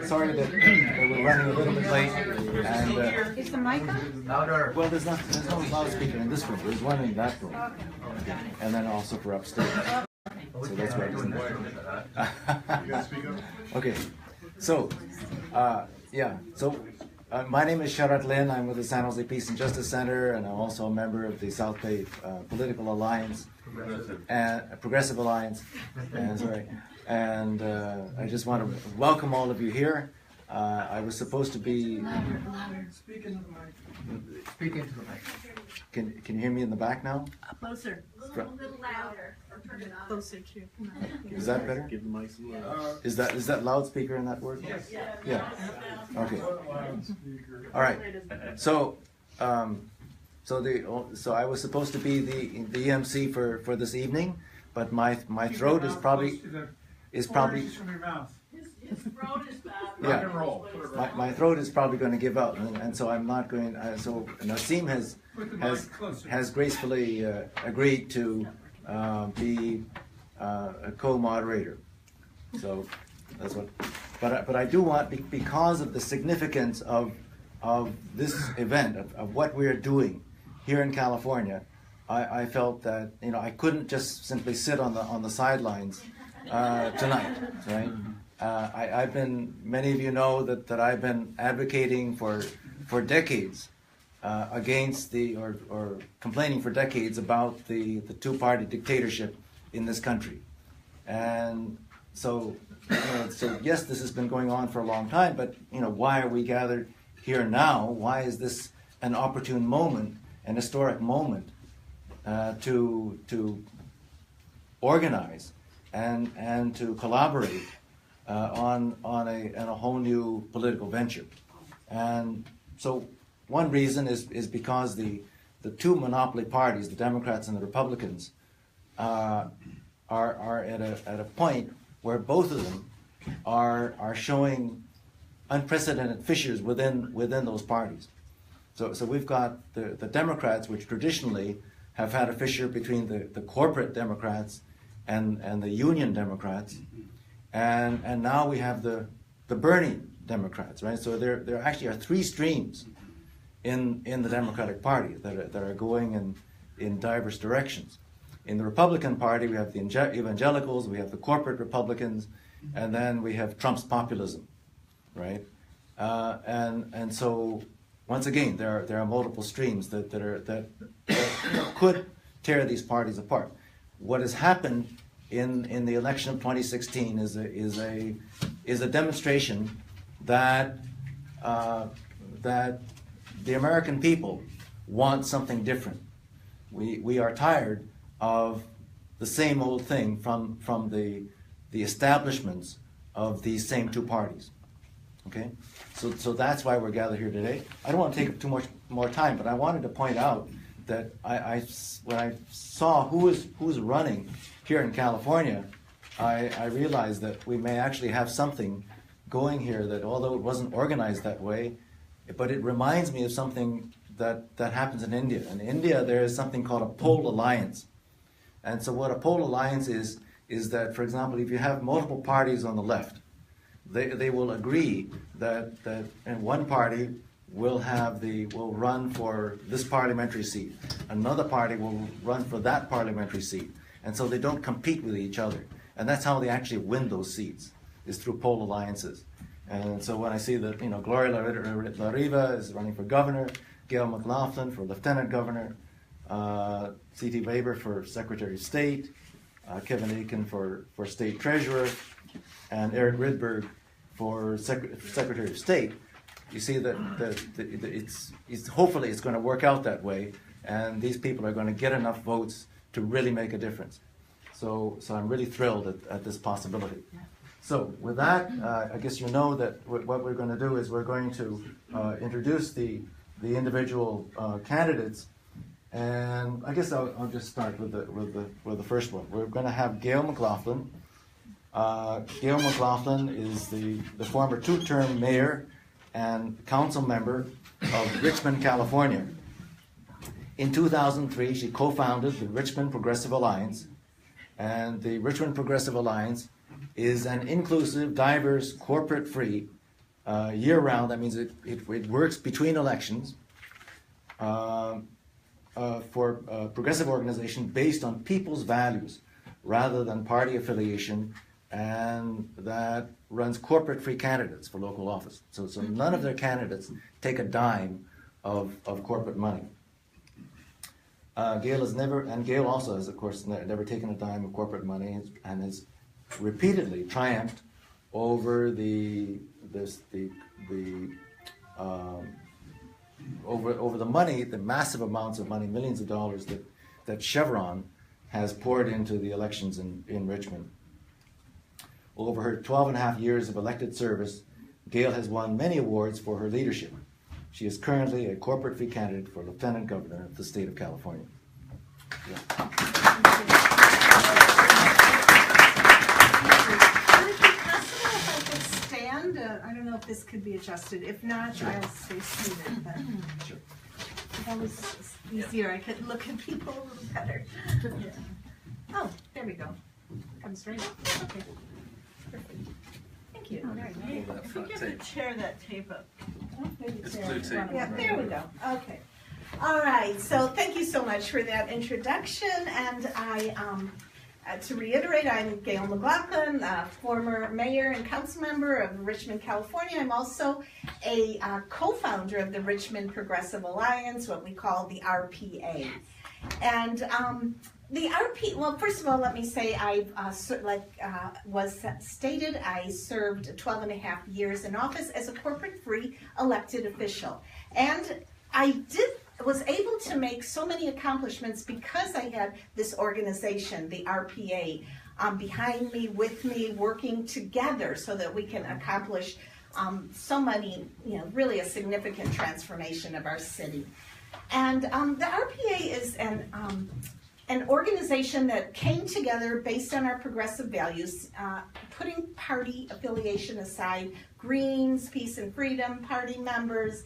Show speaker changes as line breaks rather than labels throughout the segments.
sorry that we're running a little bit late. And
Is the mic on?
louder. Well, there's no loudspeaker in this room. There's one in that room, and then also for upstairs. So that's why it's in that room. Okay, so yeah, so. My name is Sharat Lin. I'm with the San Jose Peace and Justice Center, and I'm also a member of the South Bay Political Alliance, Progressive Alliance. And I just want to welcome all of you here. I was supposed to be.
Speak into the mic. Speak into the mic.
Can you hear me in the back now?
Closer.
A little louder. Or turn it on.
Closer to.
Is that better?
Give the mic some love.
Is that loudspeaker in that word?
Yes.
Yeah. Okay. All right. So, so I was supposed to be the EMC for this evening, but my throat is probably
His throat is bad.
yeah.
Rock and roll.
My throat is probably going to give out, and so I'm not going. So Nassim has gracefully agreed to be a co-moderator. So that's what. But I do want, because of the significance of this event, of what we're doing here in California, I felt that I couldn't just simply sit on the sidelines tonight, right? I've been, many of you know that I've been advocating for decades against or complaining for decades about the two-party dictatorship in this country. And so, so yes, this has been going on for a long time, but why are we gathered here now? Why is this an opportune moment, an historic moment to organize and to collaborate on a whole new political venture? And so one reason is because the two monopoly parties, the Democrats and the Republicans, are at a point where both of them are showing unprecedented fissures within those parties. So we've got the Democrats, which traditionally have had a fissure between the corporate Democrats and the union Democrats, and now we have the Bernie Democrats, right? So there actually are three streams in the Democratic Party that are going in diverse directions. In the Republican Party, we have the evangelicals, we have the corporate Republicans, and then we have Trump's populism, right? And so once again, there are multiple streams that could tear these parties apart. What has happened in the election of 2016 is a demonstration that the American people want something different. We are tired of the same old thing from the establishments of these same two parties. Okay, so that's why we're gathered here today. I don't want to take up too much more time, but I wanted to point out that when I saw who was running here in California, I realized that we may actually have something going here that, although it wasn't organized that way, but it reminds me of something that happens in India. In India, there is something called a pole alliance. And so what a pole alliance is that, for example, if you have multiple parties on the left, they will agree that and one party will run for this parliamentary seat. Another party will run for that parliamentary seat. And so they don't compete with each other. And that's how they actually win those seats, is through pole alliances. And so when I see that, Gloria La Riva is running for governor, Gail McLaughlin for lieutenant governor, C.T. Weber for Secretary of State, Kevin Aiken for State Treasurer, and Eric Rydberg for Secretary of State, you see that it's hopefully it's going to work out that way, and these people are going to get enough votes to really make a difference. So I'm really thrilled at this possibility. So with that, I guess you know that what we're going to do is we're going to introduce the individual candidates, and I guess I'll just start with the first one. We're going to have Gail McLaughlin. Gail McLaughlin is the former two-term mayor and council member of Richmond, California. In 2003, she co-founded the Richmond Progressive Alliance, and the Richmond Progressive Alliance is an inclusive, diverse, corporate-free, year-round. That means it works between elections for a progressive organization based on people's values rather than party affiliation, and that runs corporate-free candidates for local office. So none of their candidates take a dime of corporate money. Gail has never, and Gail also has, of course, never taken a dime of corporate money, and has repeatedly triumphed over over the money, the massive amounts of money, millions of dollars that Chevron has poured into the elections in Richmond. Over her 12.5 years of elected service, Gail has won many awards for her leadership. She is currently a corporate-free candidate for Lieutenant Governor of the state of California. Yeah.
Would it be possible if I could stand? I don't know if this could be adjusted. If not,
Sure.
I'll stay seated. But
Sure.
that was easier. I could look at people a little better. Oh, there we go. Comes right up. Okay. Perfect. Thank you. If we get the chair that tape up.
It's blue tape.
Yeah, there we go. Okay. All right. So thank you so much for that introduction. And to reiterate, I'm Gail McLaughlin, former mayor and council member of Richmond, California. I'm also a co-founder of the Richmond Progressive Alliance, what we call the RPA. And the RP, well, first of all, let me say was stated, I served 12.5 years in office as a corporate-free elected official. And I was able to make so many accomplishments because I had this organization, the RPA, behind me, with me, working together so that we can accomplish so many, really a significant transformation of our city. And the RPA is an organization that came together based on our progressive values, putting party affiliation aside, Greens, Peace and Freedom Party members,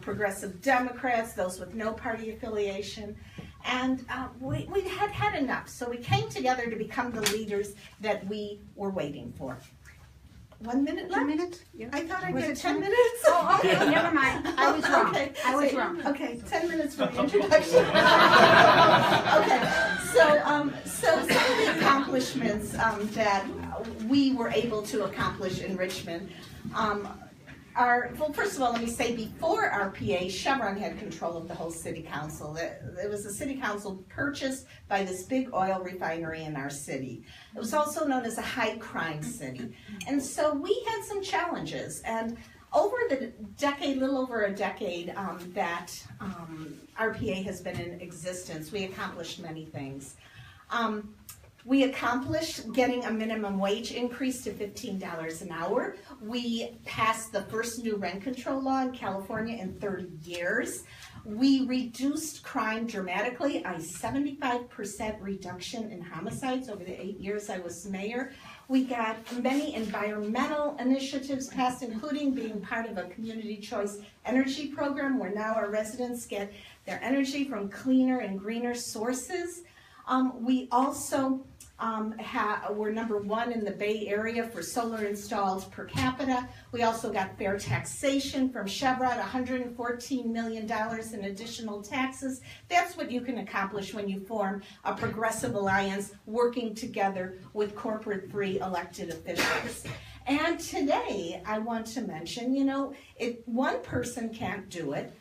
Progressive Democrats, those with no party affiliation. And we had had enough, so we came together to become the leaders that we were waiting for. 1 minute left?
2 minutes? Yeah.
I thought I
Was
did
it
10
2
minutes.
Oh, okay, never mind. I was wrong.
Okay.
I was wrong.
Okay, 10 minutes for the introduction. Okay, so some of the accomplishments that we were able to accomplish in Richmond well, first of all, let me say, before RPA, Chevron had control of the whole city council. It was a city council purchased by this big oil refinery in our city. It was also known as a high crime city. And so we had some challenges. And over the decade, little over a decade that RPA has been in existence, we accomplished many things. We accomplished getting a minimum wage increase to $15 an hour. We passed the first new rent control law in California in 30 years. We reduced crime dramatically, a 75% reduction in homicides over the 8 years I was mayor. We got many environmental initiatives passed, including being part of a community choice energy program where now our residents get their energy from cleaner and greener sources. We also we're #1 in the Bay Area for solar installs per capita. We also got fair taxation from Chevron, $114 million in additional taxes. That's what you can accomplish when you form a progressive alliance working together with corporate-free elected officials. And today, I want to mention, one person can't do it.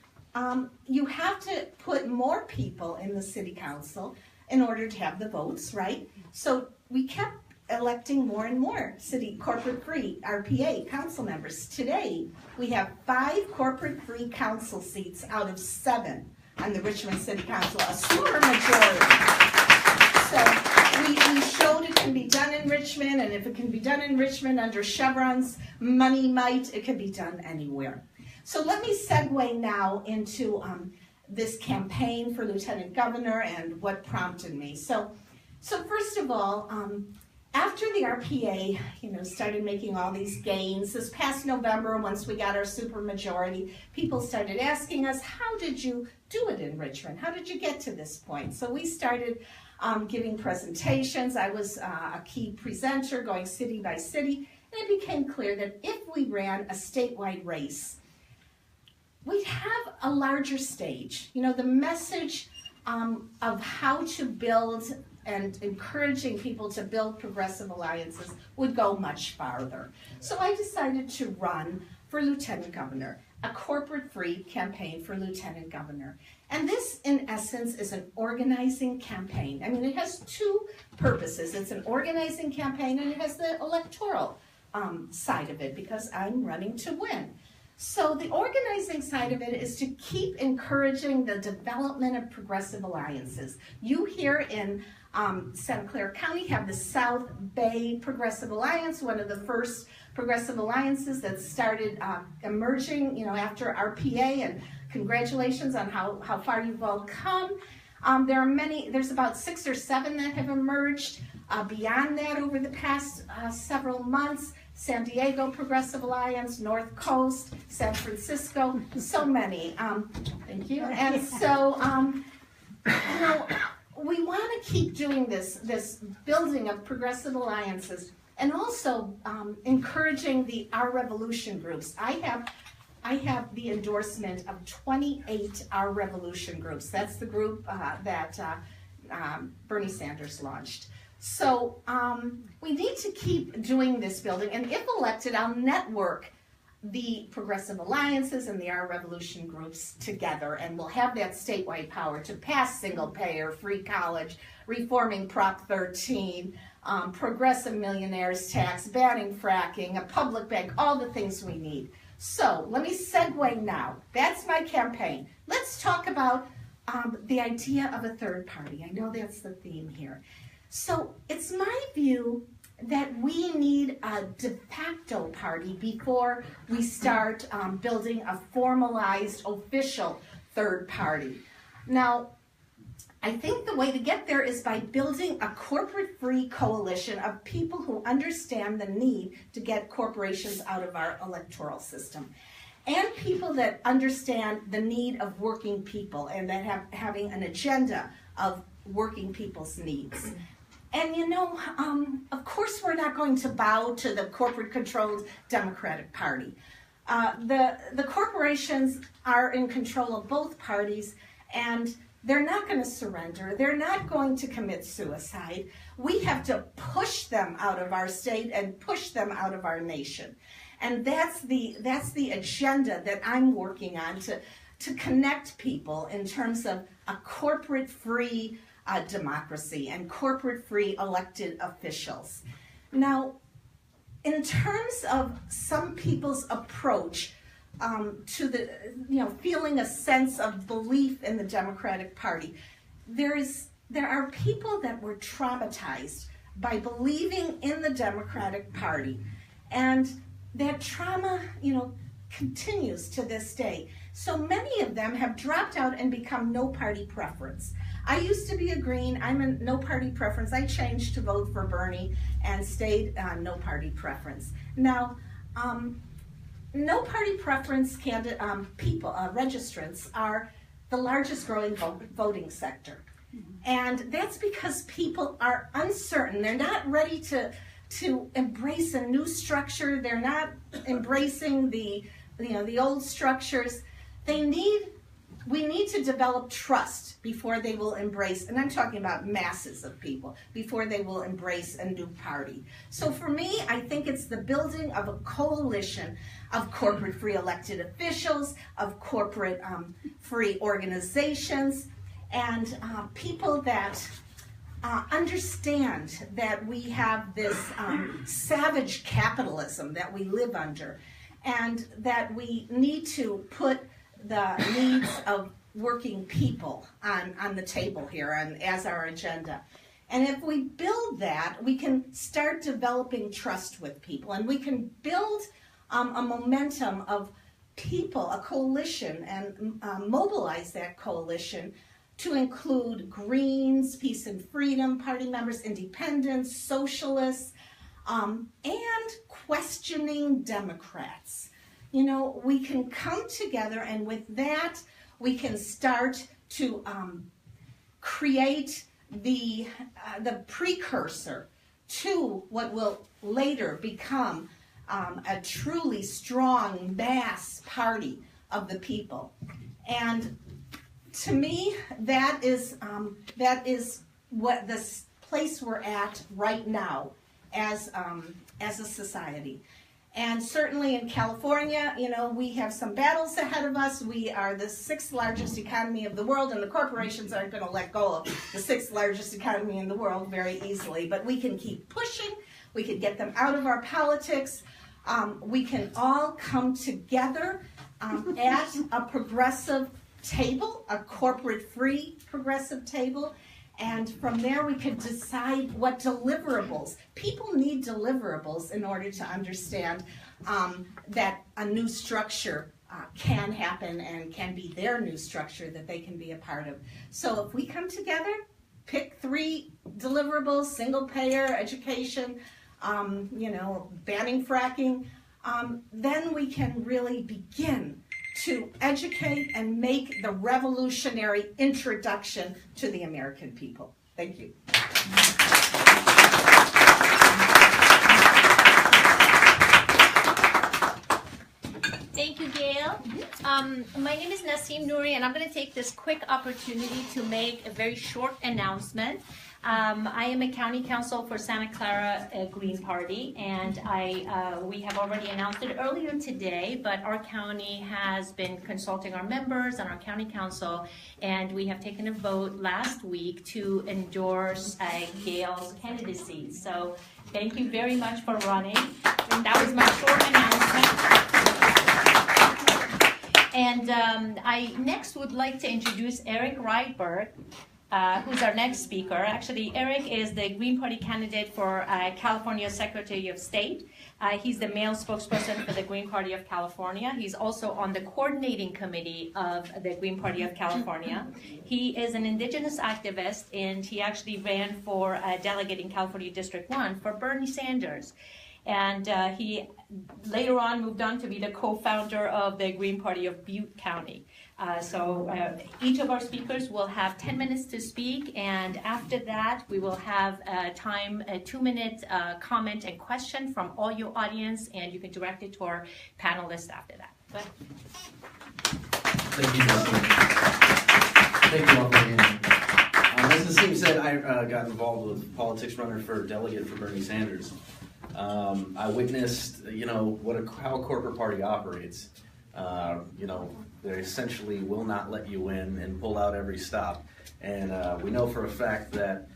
You have to put more people in the city council in order to have the votes, right? So we kept electing more and more city corporate-free RPA council members. Today, we have 5 corporate-free council seats out of 7 on the Richmond City Council, a super majority. So we showed it can be done in Richmond, and if it can be done in Richmond under Chevron's money might, it can be done anywhere. So let me segue now into this campaign for Lieutenant Governor and what prompted me. So first of all, after the RPA, started making all these gains, this past November, once we got our supermajority, people started asking us, how did you do it in Richmond? How did you get to this point? So we started giving presentations. I was a key presenter, going city by city, And it became clear that if we ran a statewide race, we'd have a larger stage. You know, the message of how to build and encouraging people to build progressive alliances would go much farther. So I decided to run for lieutenant governor, a corporate-free campaign for lieutenant governor. And this, in essence, is an organizing campaign. I mean, it has two purposes. It's an organizing campaign, and it has the electoral side of it, because I'm running to win. So the organizing side of it is to keep encouraging the development of progressive alliances. You here in Santa Clara County have the South Bay Progressive Alliance, one of the first progressive alliances that started emerging, you know, after RPA, and congratulations on how far you've all come. There are many, there's about 6 or 7 that have emerged beyond that over the past several months. San Diego Progressive Alliance, North Coast, San Francisco, so many. Thank you. And so, you know, we want to keep doing this building of progressive alliances, and also encouraging our revolution groups. I have the endorsement of 28 Our Revolution groups. That's the group that Bernie Sanders launched. So we need to keep doing this building, and if elected, I'll network the progressive alliances and the Our Revolution groups together, and we'll have that statewide power to pass single-payer, free college, reforming Prop 13, progressive millionaires tax, banning fracking, a public bank, all the things we need. So let me segue now. That's my campaign. Let's talk about the idea of a third party. I know that's the theme here. So it's my view that we need a de facto party before we start building a formalized official third party. Now, I think the way to get there is by building a corporate-free coalition of people who understand the need to get corporations out of our electoral system, and people that understand the need of working people and that having an agenda of working people's needs. And you know, of course we're not going to bow to the corporate-controlled Democratic Party. The corporations are in control of both parties, and they're not going to surrender. They're not going to commit suicide. We have to push them out of our state and push them out of our nation. And that's the agenda that I'm working on, to connect people in terms of a corporate-free democracy and corporate-free elected officials. Now, in terms of some people's approach to the, feeling a sense of belief in the Democratic Party, there are people that were traumatized by believing in the Democratic Party, and that trauma, continues to this day. So many of them have dropped out and become no party preference. I used to be a Green. I'm a no party preference. I changed to vote for Bernie and stayed no party preference. Now, no party preference people, registrants, are the largest growing voting sector. And that's because people are uncertain. They're not ready to embrace a new structure. They're not embracing the old structures. We need to develop trust before they will embrace, and I'm talking about masses of people, before they will embrace a new party. So for me, I think it's the building of a coalition of corporate-free elected officials, of corporate-free organizations, and people that understand that we have this savage capitalism that we live under, and that we need to put the needs of working people on the table here and as our agenda. And if we build that, we can start developing trust with people, and we can build a momentum of people, a coalition, and mobilize that coalition to include Greens, Peace and Freedom Party members, independents, socialists, and questioning Democrats. We can come together, and with that, we can start to create the precursor to what will later become a truly strong mass party of the people. And to me, that is what this place we're at right now as a society. And certainly in California, you know, we have some battles ahead of us. We are the 6th largest economy of the world, and the corporations aren't going to let go of the 6th largest economy in the world very easily. But we can keep pushing. We can get them out of our politics. We can all come together at a progressive table, a corporate-free progressive table. And from there we could decide what deliverables. People need deliverables in order to understand that a new structure can happen and can be their new structure that they can be a part of. So if we come together, pick 3 deliverables: single payer, education, you know, banning fracking, then we can really begin to educate and make the revolutionary introduction to the American people. Thank you.
Thank you, Gail. My name is Nasim Nouri, and I'm going to take this quick opportunity to make a very short announcement. I am a county council for Santa Clara Green Party, and we have already announced it earlier today, but our county has been consulting our members and our county council, and we have taken a vote last week to endorse Gail's candidacy. So thank you very much for running. And that was my short announcement. And I next would like to introduce Eric Rydberg, who's our next speaker. Actually, Eric is the Green Party candidate for California Secretary of State. He's the male spokesperson for the Green Party of California. He's also on the coordinating committee of the Green Party of California. He is an indigenous activist, and he actually ran for a delegate in California District 1 for Bernie Sanders. And he later on moved on to be the co-founder of the Green Party of Butte County. So each of our speakers will have 10 minutes to speak, and after that we will have a 2-minute comment and question from all your audience, and you can direct it to our panelists after that. Go ahead.
Thank you, José. Thank you all for being here. As Nasim said, I got involved with politics runner for delegate for Bernie Sanders. I witnessed, you know, how a corporate party operates. You know, they essentially will not let you in and pull out every stop. And we know for a fact that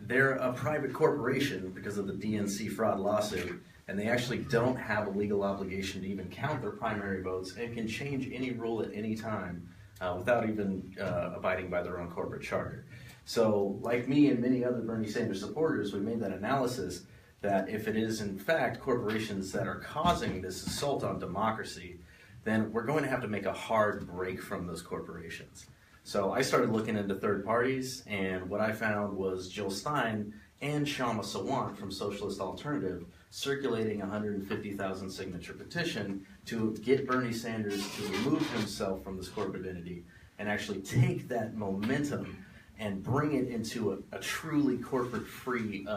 they're a private corporation because of the DNC fraud lawsuit, and they actually don't have a legal obligation to even count their primary votes and can change any rule at any time without even abiding by their own corporate charter. So, like me and many other Bernie Sanders supporters, we made that analysis that if it is in fact corporations that are causing this assault on democracy, then we're going to have to make a hard break from those corporations. So I started looking into third parties, and what I found was Jill Stein and Shama Sawant from Socialist Alternative circulating a 150,000 signature petition to get Bernie Sanders to remove himself from this corporate entity and actually take that momentum and bring it into a truly corporate-free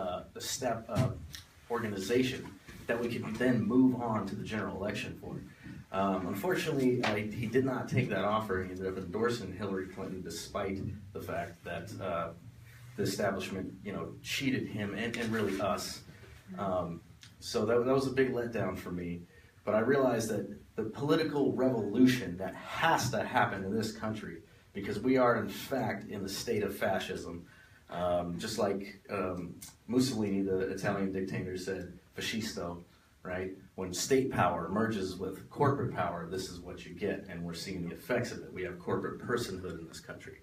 organization that we could then move on to the general election for. Unfortunately, he did not take that offer. He ended up endorsing Hillary Clinton despite the fact that the establishment, you know, cheated him and really us. So that was a big letdown for me. But I realized that the political revolution that has to happen in this country, because we are in fact in the state of fascism, just like Mussolini, the Italian dictator, said, fascisto, right? When state power merges with corporate power, this is what you get, and we're seeing the effects of it. We have corporate personhood in this country.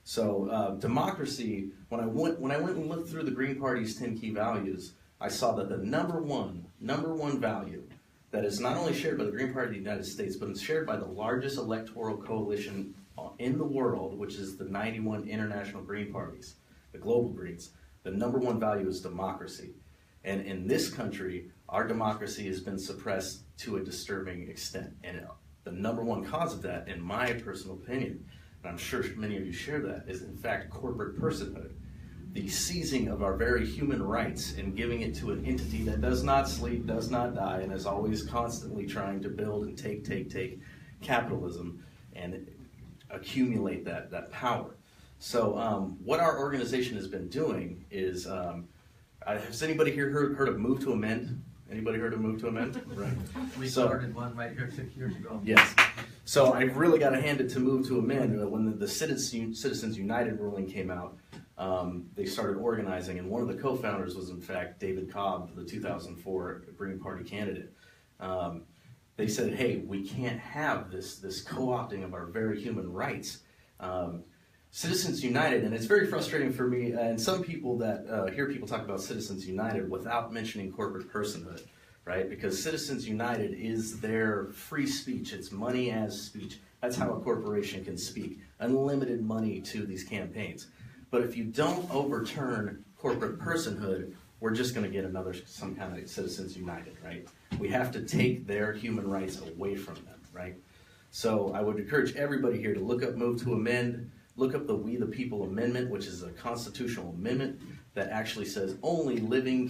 So democracy, when I went and looked through the Green Party's 10 key values, I saw that the number one value that is not only shared by the Green Party of the United States, but it's shared by the largest electoral coalition in the world, which is the 91 international Green Parties, the global Greens. The number one value is democracy. And in this country, our democracy has been suppressed to a disturbing extent. And the number one cause of that, in my personal opinion, and I'm sure many of you share that, is in fact corporate personhood. the seizing of our very human rights and giving it to an entity that does not sleep, does not die, and is always constantly trying to build and take capitalism and accumulate that power. So what our organization has been doing is, has anybody here heard of Move to Amend? Anybody heard of Move to Amend? Right.
We started one right here 6 years ago.
Yes. So I really got to hand it to Move to Amend. When the Citizens United ruling came out, they started organizing, and one of the co-founders was in fact David Cobb, the 2004 Green Party candidate. They said, hey, we can't have this co-opting of our very human rights. Citizens United, and it's very frustrating for me and some people that hear people talk about Citizens United without mentioning corporate personhood, right? Because Citizens United is their free speech. It's money as speech. That's how a corporation can speak. Unlimited money to these campaigns. But if you don't overturn corporate personhood, we're just going to get some kind of Citizens United, right? We have to take their human rights away from them, right? So I would encourage everybody here to look up Move to Amend. Look up the We the People Amendment, which is a constitutional amendment that actually says only living,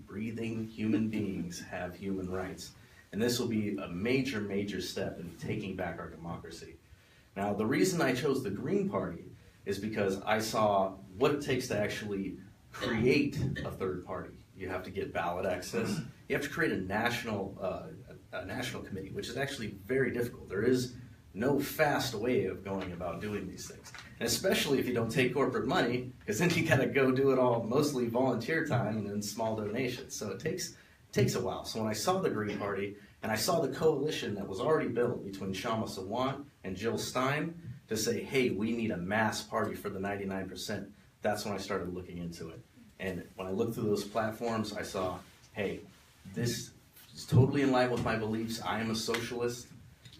breathing human beings have human rights. And this will be a major, major step in taking back our democracy. Now, the reason I chose the Green Party is because I saw what it takes to actually create a third party. You have to get ballot access. You have to create a national committee, which is actually very difficult. There is no fast way of going about doing these things. And especially if you don't take corporate money, because then you gotta go do it all mostly volunteer time and then small donations. So it takes a while. So when I saw the Green Party and I saw the coalition that was already built between Shama Sawant and Jill Stein to say, hey, we need a mass party for the 99%, that's when I started looking into it. And when I looked through those platforms, I saw, hey, this is totally in line with my beliefs. I am a socialist.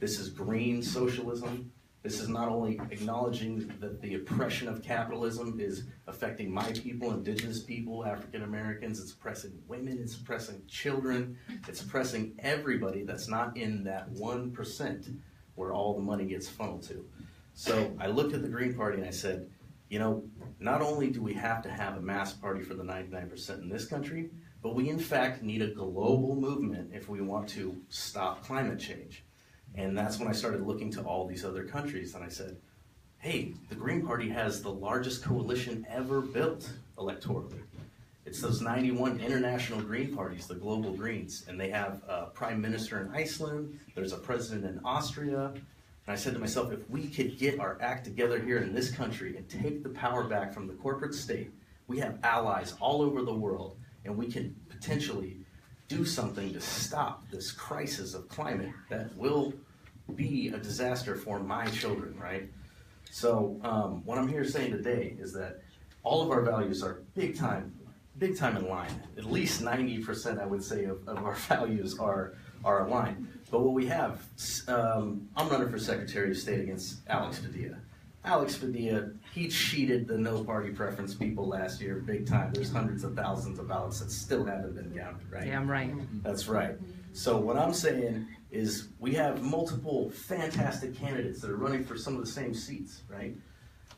This is green socialism. This is not only acknowledging that the oppression of capitalism is affecting my people, indigenous people, African Americans. It's oppressing women, it's oppressing children, it's oppressing everybody that's not in that 1% where all the money gets funneled to. So I looked at the Green Party and I said, you know, not only do we have to have a mass party for the 99% in this country, but we in fact need a global movement if we want to stop climate change. And that's when I started looking to all these other countries, and I said, hey, the Green Party has the largest coalition ever built electorally. It's those 91 international Green Parties, the global Greens, and they have a prime minister in Iceland, there's a president in Austria, and I said to myself, if we could get our act together here in this country and take the power back from the corporate state, we have allies all over the world, and we can potentially do something to stop this crisis of climate that will be a disaster for my children, right? So what I'm here saying today is that all of our values are big time in line. At least 90%, I would say, of our values are aligned. But what we have, I'm running for Secretary of State against Alex Padilla. Alex Padilla, he cheated the no party preference people last year big time. There's hundreds of thousands of ballots that still haven't been counted, right?
Yeah, I'm right.
That's right. So what I'm saying is we have multiple fantastic candidates that are running for some of the same seats, right?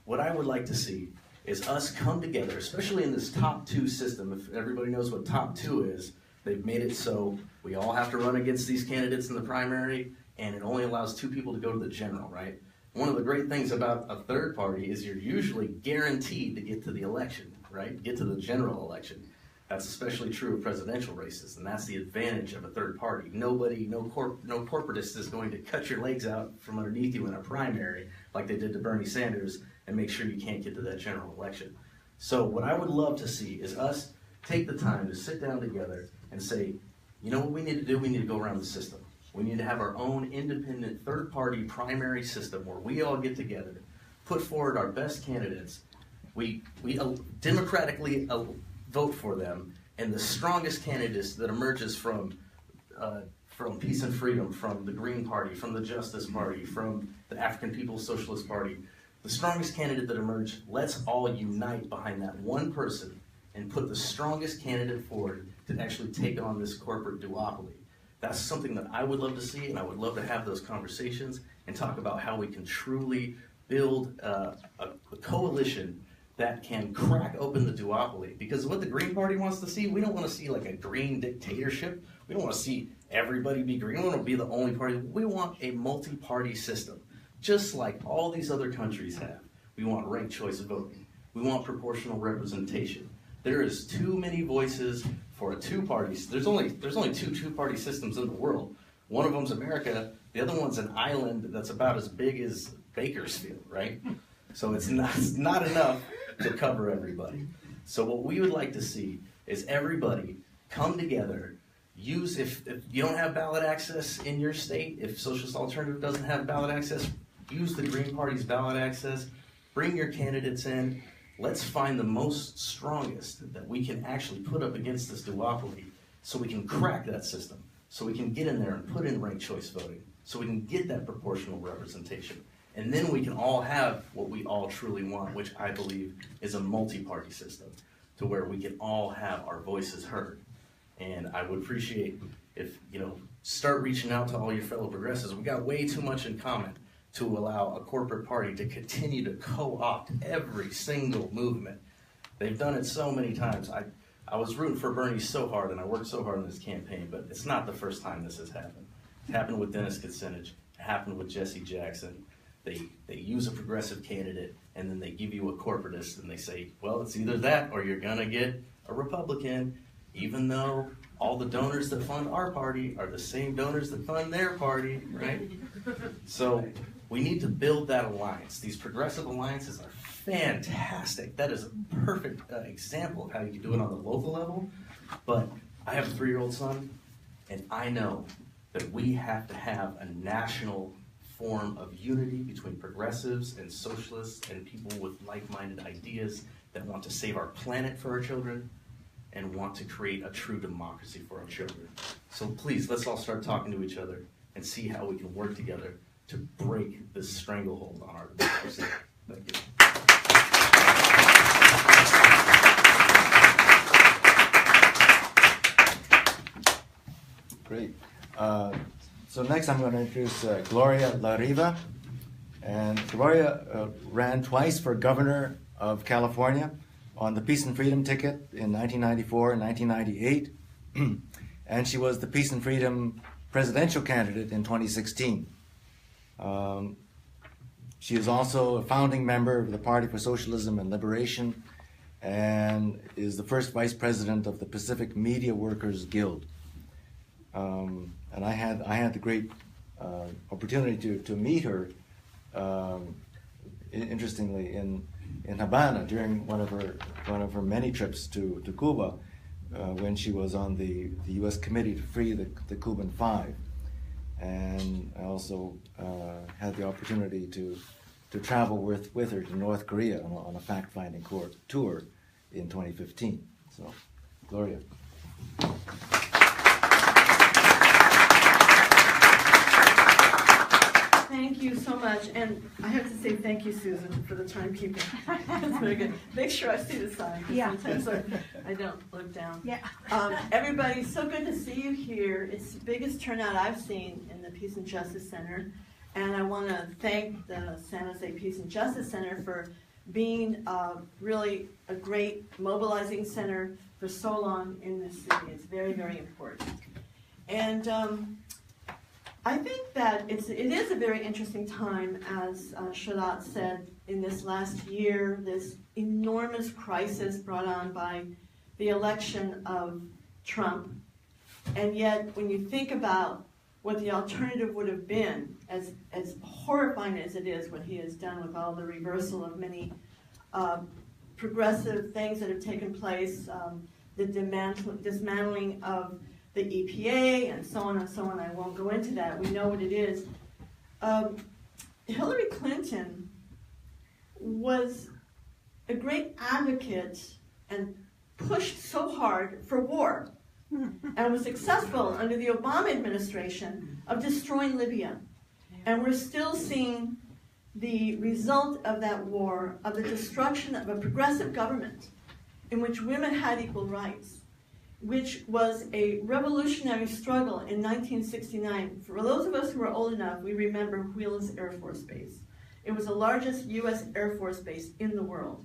What I would like to see is us come together, especially in this top two system. If everybody knows what top two is, they've made it so we all have to run against these candidates in the primary, and it only allows two people to go to the general, right? One of the great things about a third party is you're usually guaranteed to get to the election, right? Get to the general election. That's especially true of presidential races, and that's the advantage of a third party. Nobody, no corporatist is going to cut your legs out from underneath you in a primary like they did to Bernie Sanders and make sure you can't get to that general election. So what I would love to see is us take the time to sit down together and say, you know what we need to do? We need to go around the system. We need to have our own independent third-party primary system where we all get together, put forward our best candidates, we democratically vote for them, and the strongest candidates that emerges from Peace and Freedom, from the Green Party, from the Justice Party, from the African People's Socialist Party, the strongest candidate that emerged, let's all unite behind that one person and put the strongest candidate forward to actually take on this corporate duopoly. That's something that I would love to see, and I would love to have those conversations and talk about how we can truly build a coalition that can crack open the duopoly. Because what the Green Party wants to see, we don't want to see like a green dictatorship. We don't want to see everybody be green. We don't want to be the only party. We want a multi-party system, just like all these other countries have. We want ranked choice voting. We want proportional representation. There is too many voices for a two-party. There's only two-party systems in the world. One of them's America. The other one's an island that's about as big as Bakersfield, right? So it's not enough to cover everybody. So what we would like to see is everybody come together. Use, if you don't have ballot access in your state, if Socialist Alternative doesn't have ballot access, use the Green Party's ballot access. Bring your candidates in. Let's find the most strongest that we can actually put up against this duopoly so we can crack that system, so we can get in there and put in ranked choice voting, so we can get that proportional representation. And then we can all have what we all truly want, which I believe is a multi-party system, to where we can all have our voices heard. And I would appreciate if, start reaching out to all your fellow progressives. We got way too much in common to allow a corporate party to continue to co-opt every single movement. They've done it so many times. I was rooting for Bernie so hard, and I worked so hard on this campaign, but it's not the first time this has happened. It happened with Dennis Kucinich. It happened with Jesse Jackson. They use a progressive candidate, and then they give you a corporatist, and they say, well, it's either that or you're going to get a Republican, even though all the donors that fund our party are the same donors that fund their party, right? So we need to build that alliance. These progressive alliances are fantastic. That is a perfect example of how you can do it on the local level. But I have a 3-year-old son, and I know that we have to have a national form of unity between progressives and socialists and people with like-minded ideas that want to save our planet for our children and want to create a true democracy for our children. So please, let's all start talking to each other and see how we can work together to break this stranglehold on our democracy. Thank you.
Great. So next I'm going to introduce Gloria La Riva. And Gloria ran twice for governor of California on the Peace and Freedom ticket in 1994 and 1998. And she was the Peace and Freedom presidential candidate in 2016. She is also a founding member of the Party for Socialism and Liberation and is the first vice president of the Pacific Media Workers Guild. And I had the great opportunity to meet her, interestingly, in Havana during one of her many trips to Cuba, when she was on the U.S. Committee to Free the Cuban Five. And I also had the opportunity to travel with her to North Korea on a fact-finding tour in 2015. So, Gloria.
Thank you so much, and I have to say thank you, Susan, for the timekeeping. That's very good. Make sure I see the sign.
Yeah.
Sometimes I don't look down.
Yeah.
Everybody, so good to see you here. It's the biggest turnout I've seen in the Peace and Justice Center, and I want to thank the San Jose Peace and Justice Center for being really a great mobilizing center for so long in this city. It's very, very important. And I think that it is a very interesting time, as Sharat said, in this last year, this enormous crisis brought on by the election of Trump. And yet, when you think about what the alternative would have been, as horrifying as it is what he has done with all the reversal of many progressive things that have taken place, the dismantling of the EPA, and so on and so on. I won't go into that. We know what it is. Hillary Clinton was a great advocate and pushed so hard for war and was successful under the Obama administration of destroying Libya. And we're still seeing the result of that war, of the destruction of a progressive government in which women had equal rights, which was a revolutionary struggle in 1969. For those of us who are old enough, we remember Wheelis Air Force Base. It was the largest U.S. Air Force base in the world.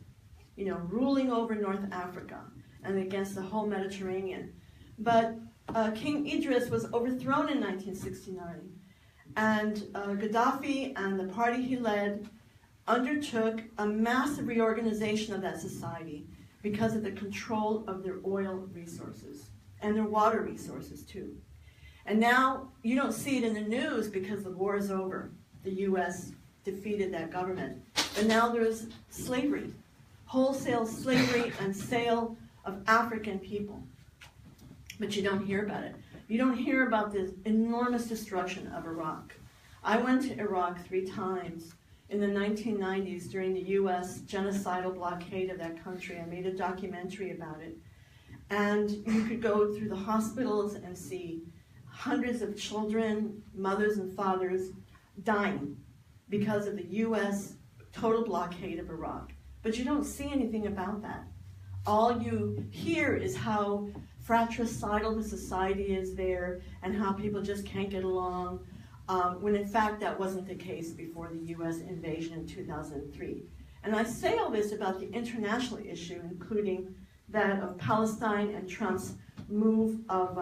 ruling over North Africa and against the whole Mediterranean. But King Idris was overthrown in 1969, and Gaddafi and the party he led undertook a massive reorganization of that society because of the control of their oil resources and their water resources too. And now you don't see it in the news because the war is over. The U.S. defeated that government. But now there's slavery, wholesale slavery and sale of African people. But you don't hear about it. You don't hear about the enormous destruction of Iraq. I went to Iraq 3 times in the 1990s during the U.S. genocidal blockade of that country. I made a documentary about it. And you could go through the hospitals and see hundreds of children, mothers and fathers dying because of the U.S. total blockade of Iraq. But you don't see anything about that. All you hear is how fratricidal the society is there and how people just can't get along, when in fact that wasn't the case before the U.S. invasion in 2003. And I say all this about the international issue, including that of Palestine and Trump's move of,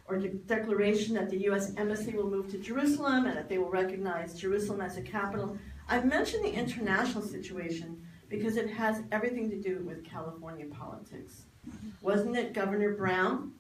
or declaration that the U.S. Embassy will move to Jerusalem and that they will recognize Jerusalem as a capital. I mention the international situation because it has everything to do with California politics. Wasn't it Governor Brown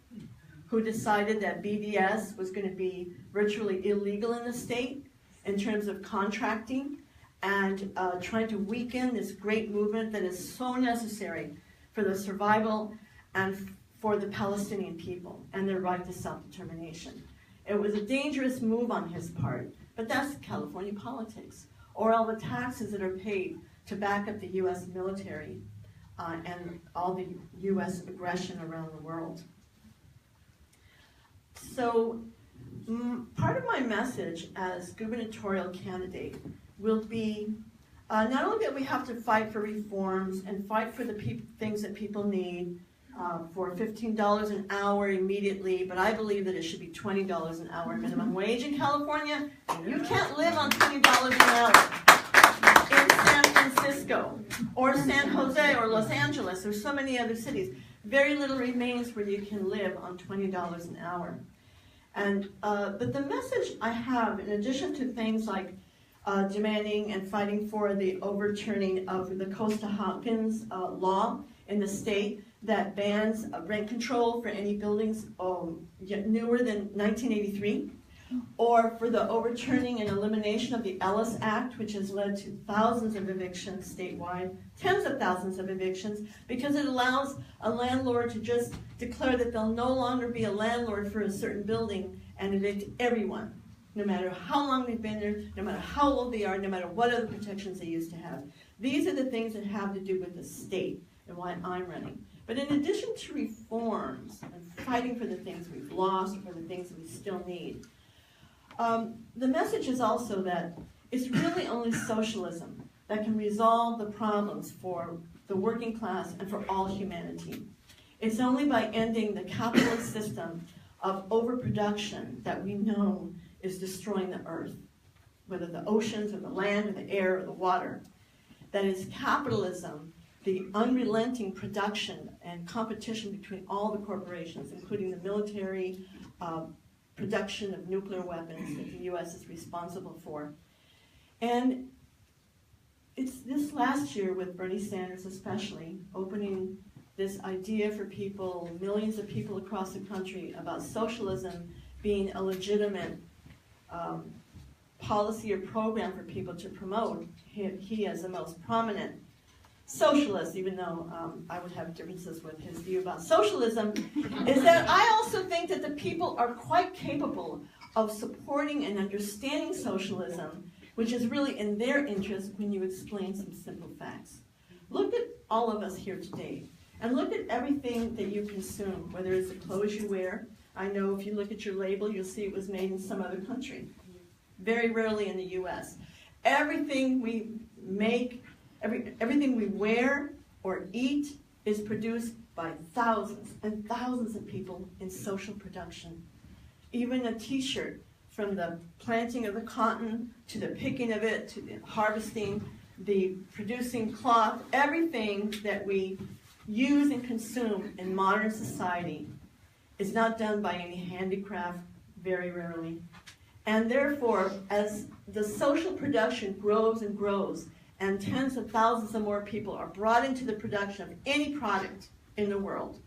who decided that BDS was going to be virtually illegal in the state in terms of contracting and trying to weaken this great movement that is so necessary for the survival and for the Palestinian people and their right to self-determination? It was a dangerous move on his part, but that's California politics. Or all the taxes that are paid to back up the U.S. military and all the U.S. aggression around the world. So part of my message as gubernatorial candidate will be not only that we have to fight for reforms and fight for the things that people need, for $15 an hour immediately, but I believe that it should be $20 an hour minimum wage in California. You can't live on $20 an hour in San Francisco or San Jose or Los Angeles or so many other cities. Very little remains where you can live on $20 an hour. And but the message I have, in addition to things like demanding and fighting for the overturning of the Costa-Hawkins law in the state that bans rent control for any buildings newer than 1983, or for the overturning and elimination of the Ellis Act, which has led to thousands of evictions statewide, tens of thousands of evictions, because it allows a landlord to just declare that they'll no longer be a landlord for a certain building and evict everyone, no matter how long they've been there, no matter how old they are, no matter what other protections they used to have. These are the things that have to do with the state and why I'm running. But in addition to reforms and fighting for the things we've lost or the things that we still need, the message is also that it's really only socialism that can resolve the problems for the working class and for all humanity. It's only by ending the capitalist system of overproduction that we know is destroying the earth, whether the oceans or the land or the air or the water. That is capitalism, the unrelenting production and competition between all the corporations, including the military, production of nuclear weapons that the U.S. is responsible for. And it's this last year with Bernie Sanders especially, opening this idea for people, millions of people across the country, about socialism being a legitimate policy or program for people to promote. He as the most prominent socialist, even though I would have differences with his view about socialism, is that I also think that the people are quite capable of supporting and understanding socialism, which is really in their interest when you explain some simple facts. Look at all of us here today, and look at everything that you consume, whether it's the clothes you wear. I know if you look at your label, you'll see it was made in some other country, very rarely in the U.S. Everything we make, everything we wear or eat is produced by thousands and thousands of people in social production. Even a t-shirt, from the planting of the cotton to the picking of it to the harvesting, the producing cloth, everything that we use and consume in modern society is not done by any handicraft, very rarely. And therefore, as the social production grows and grows, and tens of thousands of more people are brought into the production of any product in the world,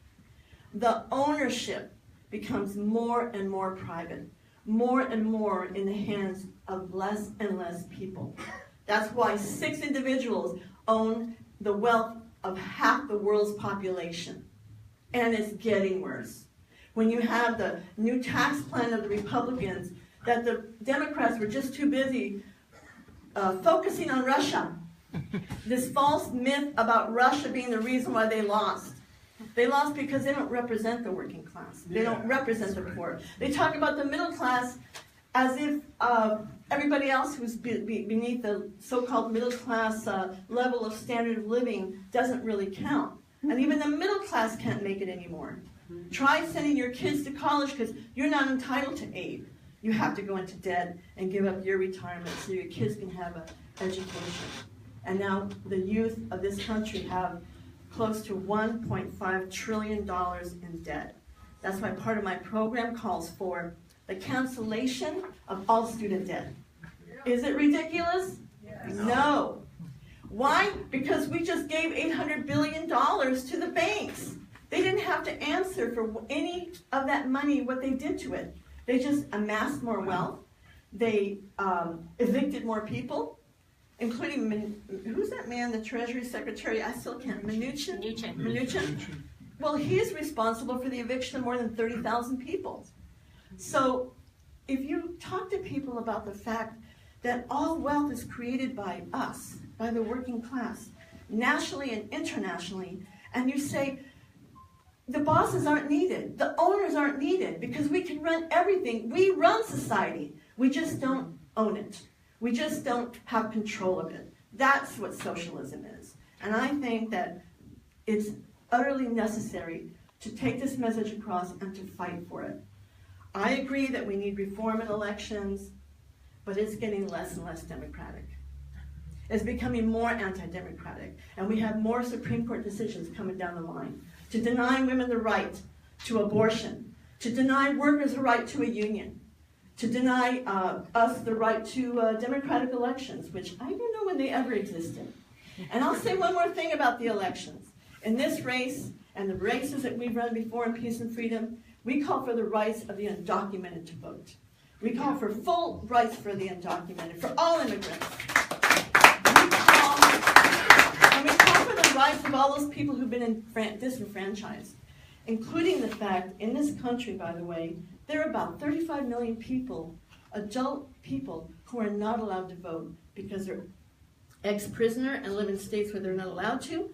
the ownership becomes more and more private, more and more in the hands of less and less people. That's why 6 individuals own the wealth of half the world's population. And it's getting worse. When you have the new tax plan of the Republicans, that the Democrats were just too busy focusing on Russia. This false myth about Russia being the reason why they lost. They lost because they don't represent the working class. They don't represent the poor. They talk about the middle class as if everybody else who's beneath the so-called middle class level of standard of living doesn't really count. And even the middle class can't make it anymore. Try sending your kids to college because you're not entitled to aid. You have to go into debt and give up your retirement so your kids can have an education. And now the youth of this country have close to $1.5 trillion in debt. That's why part of my program calls for the cancellation of all student debt. Is it ridiculous? Yes. No. Why? Because we just gave $800 billion to the banks. They didn't have to answer for any of that money, what they did to it. They just amassed more wealth. They evicted more people, including, who's that man, the Treasury Secretary? I still can't, Mnuchin? Well, he's responsible for the eviction of more than 30,000 people. So if you talk to people about the fact that all wealth is created by us, by the working class, nationally and internationally, and you say, the bosses aren't needed, the owners aren't needed, because we can run everything. We run society. We just don't own it. We just don't have control of it. That's what socialism is. And I think that it's utterly necessary to take this message across and to fight for it. I agree that we need reform in elections, but it's getting less and less democratic. It's becoming more anti-democratic, and we have more Supreme Court decisions coming down the line to deny women the right to abortion, to deny workers the right to a union, to deny us the right to democratic elections, which I don't know when they ever existed. And I'll say one more thing about the elections. In this race, and the races that we've run before in Peace and Freedom, we call for the rights of the undocumented to vote. We call for full rights for the undocumented, for all immigrants. We call for the rights of all those people who've been disenfranchised, including the fact, in this country, by the way, there are about 35 million people, adult people, who are not allowed to vote because they're ex-prisoner and live in states where they're not allowed to,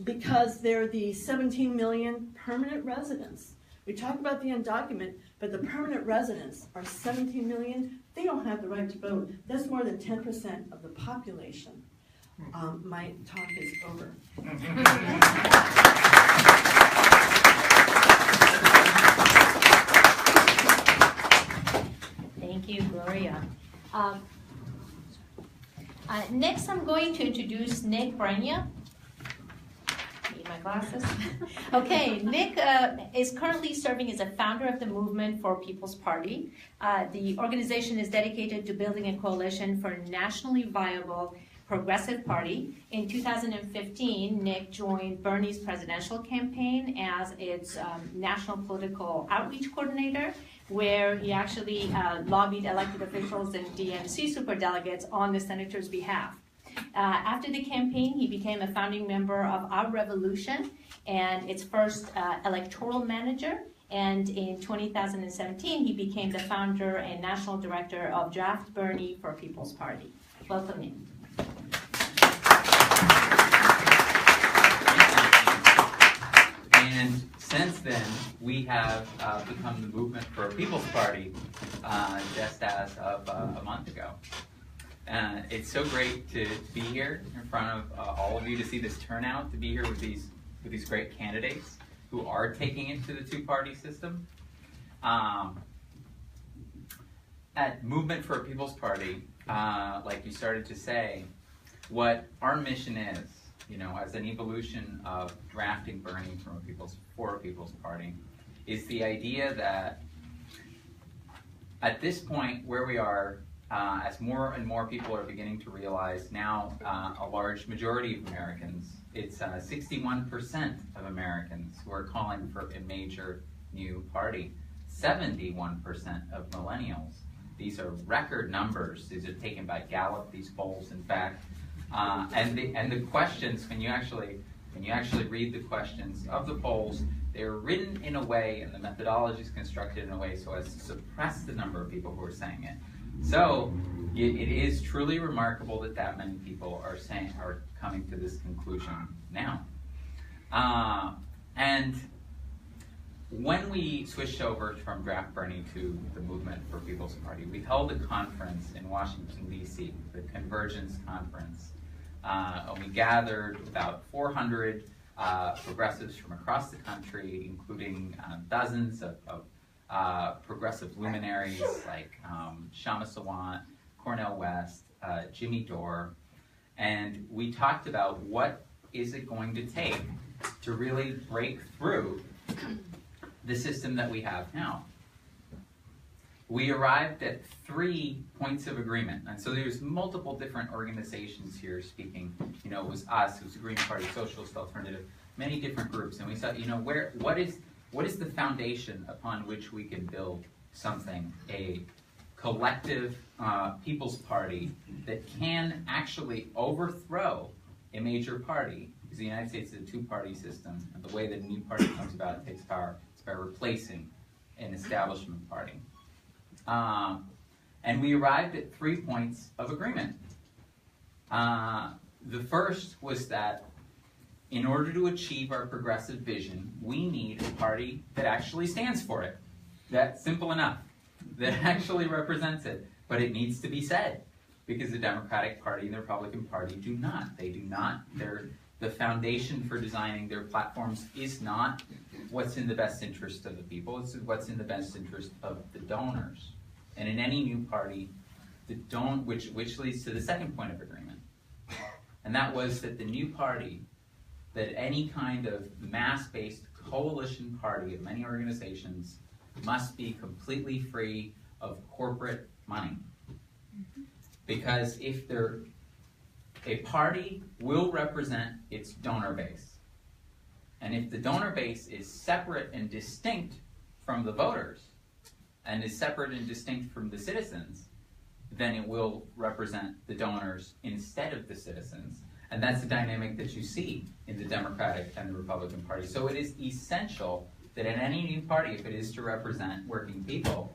because they're the 17 million permanent residents. We talk about the undocumented, but the permanent residents are 17 million. They don't have the right to vote. That's more than 10% of the population. My talk is over.
Thank you, Gloria. Next, I'm going to introduce Nick Brana. Need my glasses. Okay, Nick is currently serving as a founder of the Movement for People's Party. The organization is dedicated to building a coalition for a nationally viable progressive party. In 2015, Nick joined Bernie's presidential campaign as its national political outreach coordinator, where he actually lobbied elected officials and DNC superdelegates on the senator's behalf. After the campaign, he became a founding member of Our Revolution and its first electoral manager. And in 2017, he became the founder and national director of Draft Bernie for People's Party. Welcome in.
And since then, we have become the Movement for People's Party just as of a month ago. It's so great to be here in front of all of you, to see this turnout, to be here with these great candidates who are taking it to the two-party system. At Movement for People's Party, like you started to say, what our mission is, as an evolution of drafting Bernie for a People's Party, is the idea that at this point where we are, as more and more people are beginning to realize now, a large majority of Americans, it's 61% of Americans who are calling for a major new party. 71% of millennials. These are record numbers. These are taken by Gallup, these polls, in fact. And the questions, when you actually read the questions of the polls, they're written in a way, and the methodology is constructed in a way so as to suppress the number of people who are saying it. So it is truly remarkable that many people are coming to this conclusion now. And when we switched over from Draft Bernie to the Movement for People's Party, we held a conference in Washington, D.C., the Convergence Conference. And we gathered about 400 progressives from across the country, including dozens of progressive luminaries like Shama Sawant, Cornel West, Jimmy Dore, and we talked about what is it going to take to really break through the system that we have now. We arrived at 3 points of agreement, and so there's multiple different organizations here speaking. It was us, it was the Green Party, Socialist Alternative, many different groups, and we said, what is the foundation upon which we can build something, a collective People's Party that can actually overthrow a major party, because the United States is a two-party system, and the way that a new party comes about, it takes power. By replacing an establishment party. And we arrived at 3 points of agreement. The first was that in order to achieve our progressive vision, we need a party that actually stands for it. That's simple enough. That actually represents it. But it needs to be said, because the Democratic Party and the Republican Party do not. They do not. The foundation for designing their platforms is not what's in the best interest of the people, it's what's in the best interest of the donors. And in any new party, which leads to the second point of agreement. And that was that the new party, that any kind of mass-based coalition party of many organizations must be completely free of corporate money. Because a party will represent its donor base. And if the donor base is separate and distinct from the voters, and is separate and distinct from the citizens, then it will represent the donors instead of the citizens. And that's the dynamic that you see in the Democratic and the Republican Party. So it is essential that in any new party, if it is to represent working people,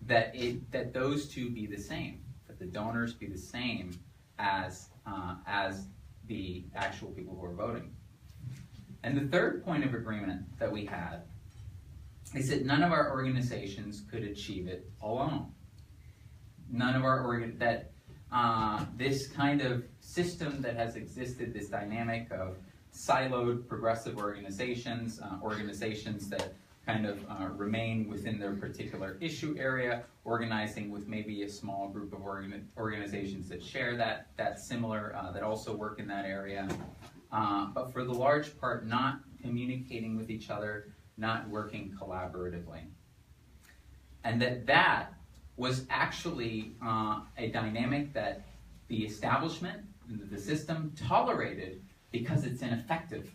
that those two be the same, that the donors be the same as the actual people who are voting. And the third point of agreement that we had is that none of our organizations could achieve it alone. None of our this kind of system that has existed, this dynamic of siloed progressive organizations, organizations that kind of remain within their particular issue area, organizing with maybe a small group of organizations that share that similar, that also work in that area, but for the large part not communicating with each other, not working collaboratively. And that was actually a dynamic that the establishment, the system, tolerated because it's ineffective.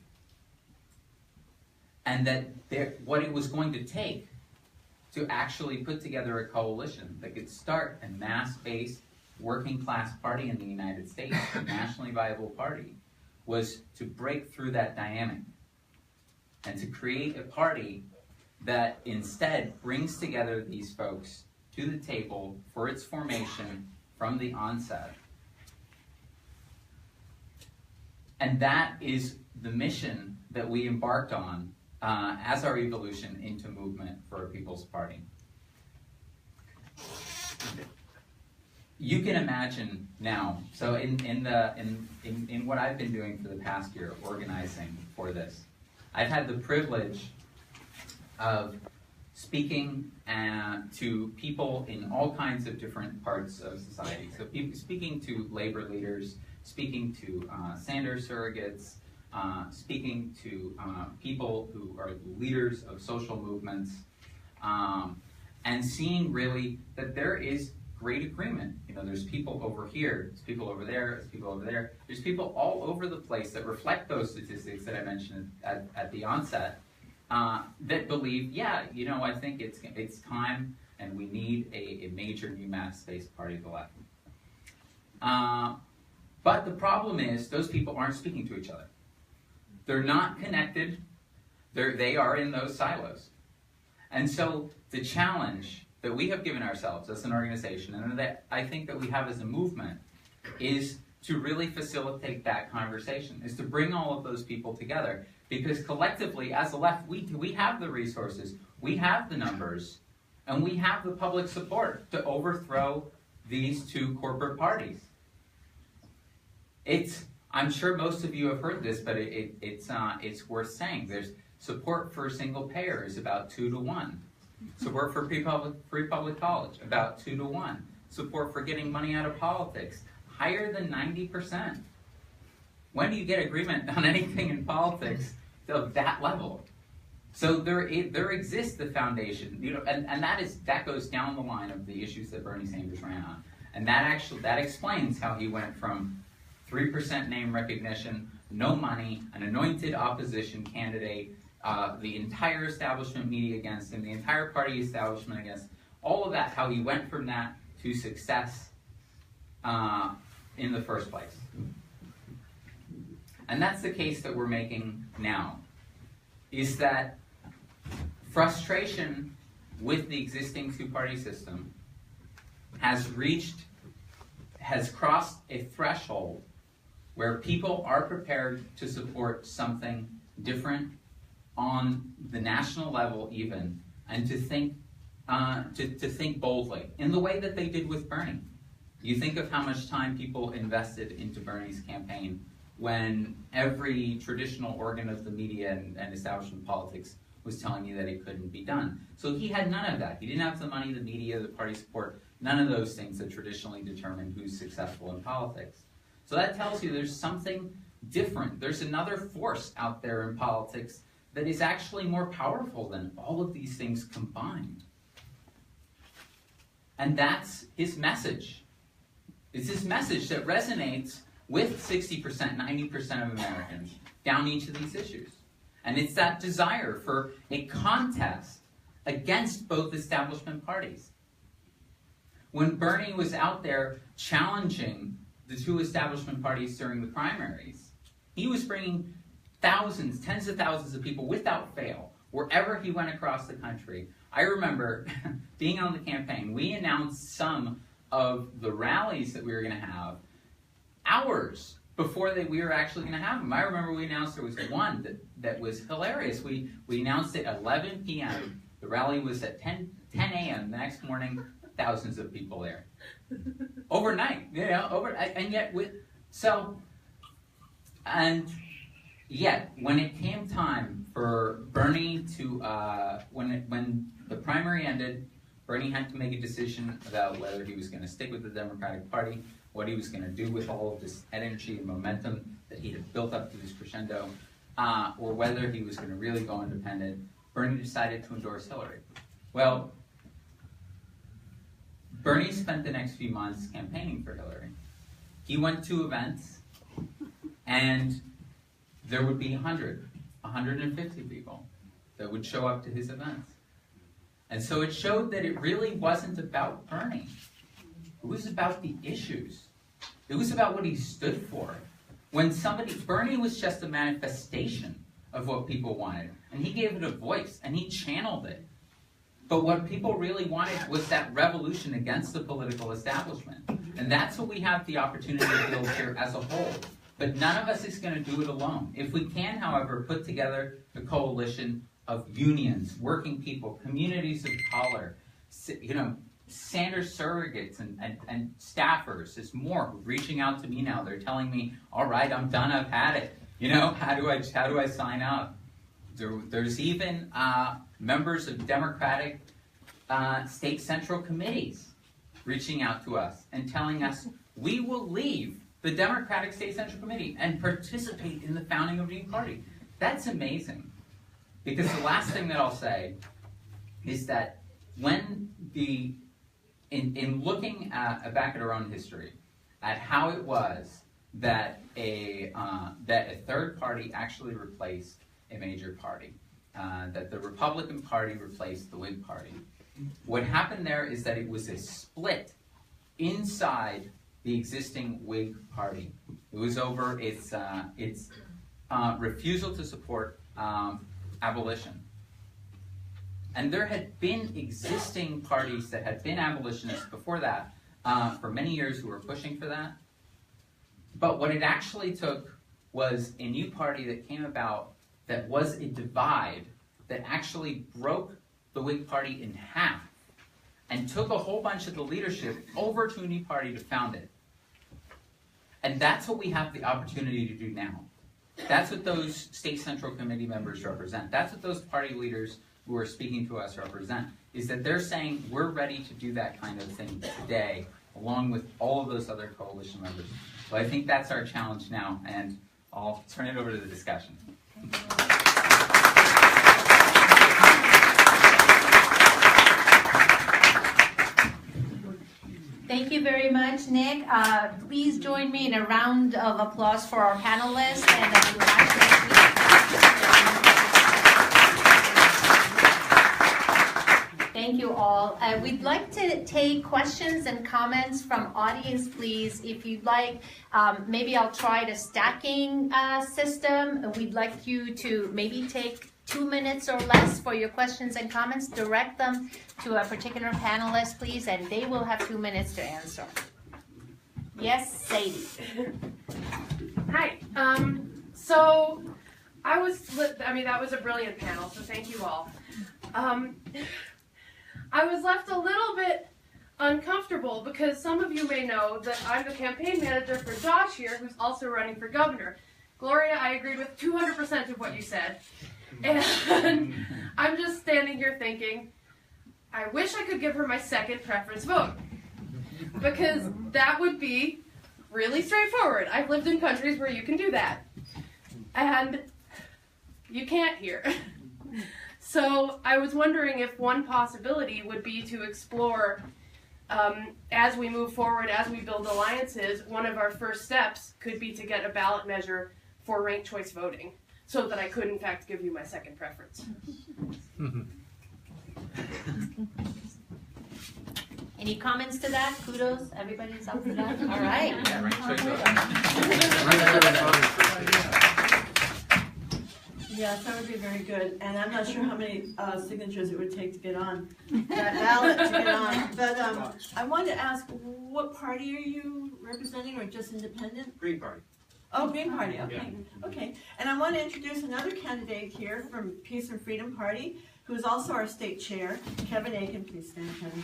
And that what it was going to take to actually put together a coalition that could start a mass-based working class party in the United States, a nationally viable party, was to break through that dynamic and to create a party that instead brings together these folks to the table for its formation from the onset. And that is the mission that we embarked on as our evolution into movement for a People's Party. You can imagine now, so in what I've been doing for the past year, organizing for this, I've had the privilege of speaking to people in all kinds of different parts of society. So speaking to labor leaders, speaking to Sanders surrogates, speaking to people who are leaders of social movements, and seeing really that there is great agreement. You know, there's people over here, there's people over there, there's people over there. There's people all over the place that reflect those statistics that I mentioned at the onset, that believe, yeah, you know, I think it's time and we need a major new mass-based party of the left. But the problem is those people aren't speaking to each other. They're not connected. They are in those silos. And so the challenge that we have given ourselves as an organization, and that I think that we have as a movement, is to really facilitate that conversation, is to bring all of those people together. Because collectively, as a left, we have the resources, we have the numbers, and we have the public support to overthrow these two corporate parties. I'm sure most of you have heard this, but it's worth saying. There's support for single payer is about 2 to 1. Support for free public college, about 2 to 1. Support for getting money out of politics, higher than 90%. When do you get agreement on anything in politics of that level? So there exists the foundation, you know, and that goes down the line of the issues that Bernie Sanders ran on, and that explains how he went from 3% name recognition, no money, an anointed opposition candidate, the entire establishment media against him, the entire party establishment against all of that, how he went from that to success in the first place. And that's the case that we're making now, is that frustration with the existing two-party system has crossed a threshold where people are prepared to support something different on the national level even, and to think boldly in the way that they did with Bernie. You think of how much time people invested into Bernie's campaign when every traditional organ of the media and establishment politics was telling you that it couldn't be done. So he had none of that. He didn't have the money, the media, the party support, none of those things that traditionally determine who's successful in politics. So that tells you there's something different. There's another force out there in politics that is actually more powerful than all of these things combined. And that's his message. It's his message that resonates with 60%, 90% of Americans down each of these issues. And it's that desire for a contest against both establishment parties. When Bernie was out there challenging the two establishment parties during the primaries, he was bringing thousands, tens of thousands of people without fail, wherever he went across the country. I remember being on the campaign, we announced some of the rallies that we were going to have hours before we were actually going to have them. I remember we announced there was one that was hilarious. We announced it at 11 p.m. The rally was at 10 a.m. the next morning, thousands of people there. Overnight, you know, and yet when it came time for Bernie to, when the primary ended, Bernie had to make a decision about whether he was going to stick with the Democratic Party, what he was going to do with all of this energy and momentum that he had built up to this crescendo, or whether he was going to really go independent. Bernie decided to endorse Hillary. Well, Bernie spent the next few months campaigning for Hillary. He went to events, and there would be 100, 150 people that would show up to his events. And so it showed that it really wasn't about Bernie. It was about the issues. It was about what he stood for. Bernie was just a manifestation of what people wanted, and he gave it a voice, and he channeled it. But what people really wanted was that revolution against the political establishment. And that's what we have the opportunity to build here as a whole. But none of us is going to do it alone. If we can, however, put together a coalition of unions, working people, communities of color, you know, Sanders surrogates and staffers, there's more reaching out to me now. They're telling me, all right, I'm done, I've had it. You know, how do I sign up? There's even members of Democratic state central committees reaching out to us and telling us, we will leave the Democratic State Central Committee and participate in the founding of a new party. That's amazing. Because the last thing that I'll say is that when in looking back at our own history, at how it was that a third party actually replaced a major party, that the Republican Party replaced the Whig Party. What happened there is that it was a split inside the existing Whig Party. It was over its refusal to support abolition. And there had been existing parties that had been abolitionists before that for many years who were pushing for that. But what it actually took was a new party that came about that was a divide that actually broke the Whig Party in half and took a whole bunch of the leadership over to a new party to found it. And that's what we have the opportunity to do now. That's what those State Central Committee members represent. That's what those party leaders who are speaking to us represent, is that they're saying we're ready to do that kind of thing today, along with all of those other coalition members. So I think that's our challenge now, and I'll turn it over to the discussion.
Thank you very much, Nick. Please join me in a round of applause for our panelists. Thank you all. We'd like to take questions and comments from audience, please. If you'd like, maybe I'll try the stacking system. We'd like you to maybe take 2 minutes or less for your questions and comments. Direct them to a particular panelist, please, and they will have 2 minutes to answer. Yes, Sadie.
Hi. So that was a brilliant panel, so thank you all. I was left a little bit uncomfortable because some of you may know that I'm the campaign manager for Josh here, who's also running for governor. Gloria, I agreed with 200% of what you said. And I'm just standing here thinking, I wish I could give her my second preference vote. Because that would be really straightforward. I've lived in countries where you can do that. And you can't here. So I was wondering if one possibility would be to explore, as we move forward, as we build alliances, one of our first steps could be to get a ballot measure for ranked choice voting, so that I could, in fact, give you my second preference.
Any comments to that? Kudos? Everybody's up for that? All right.
Yeah, ranked choice voting.
Yes, that would be very good. And I'm not sure how many signatures it would take to get on that ballot to get on. But I wanted to ask, what party are you representing, or just independent?
Green Party.
Oh, Green Party, okay. Okay. And I want to introduce another candidate here from Peace and Freedom Party, who's also our state chair, Kevin Aiken. Please stand, Kevin.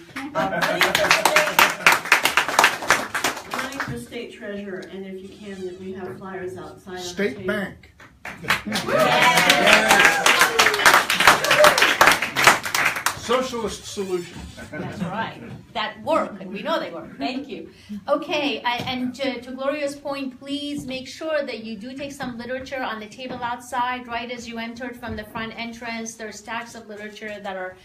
Running for state treasurer, and if you can, we have flyers outside.
State Bank. Socialist solution.
That's right. That work, and we know they work. Thank you. Okay, and to Gloria's point, please make sure that you do take some literature on the table outside, right as you entered from the front entrance. There's stacks of literature that our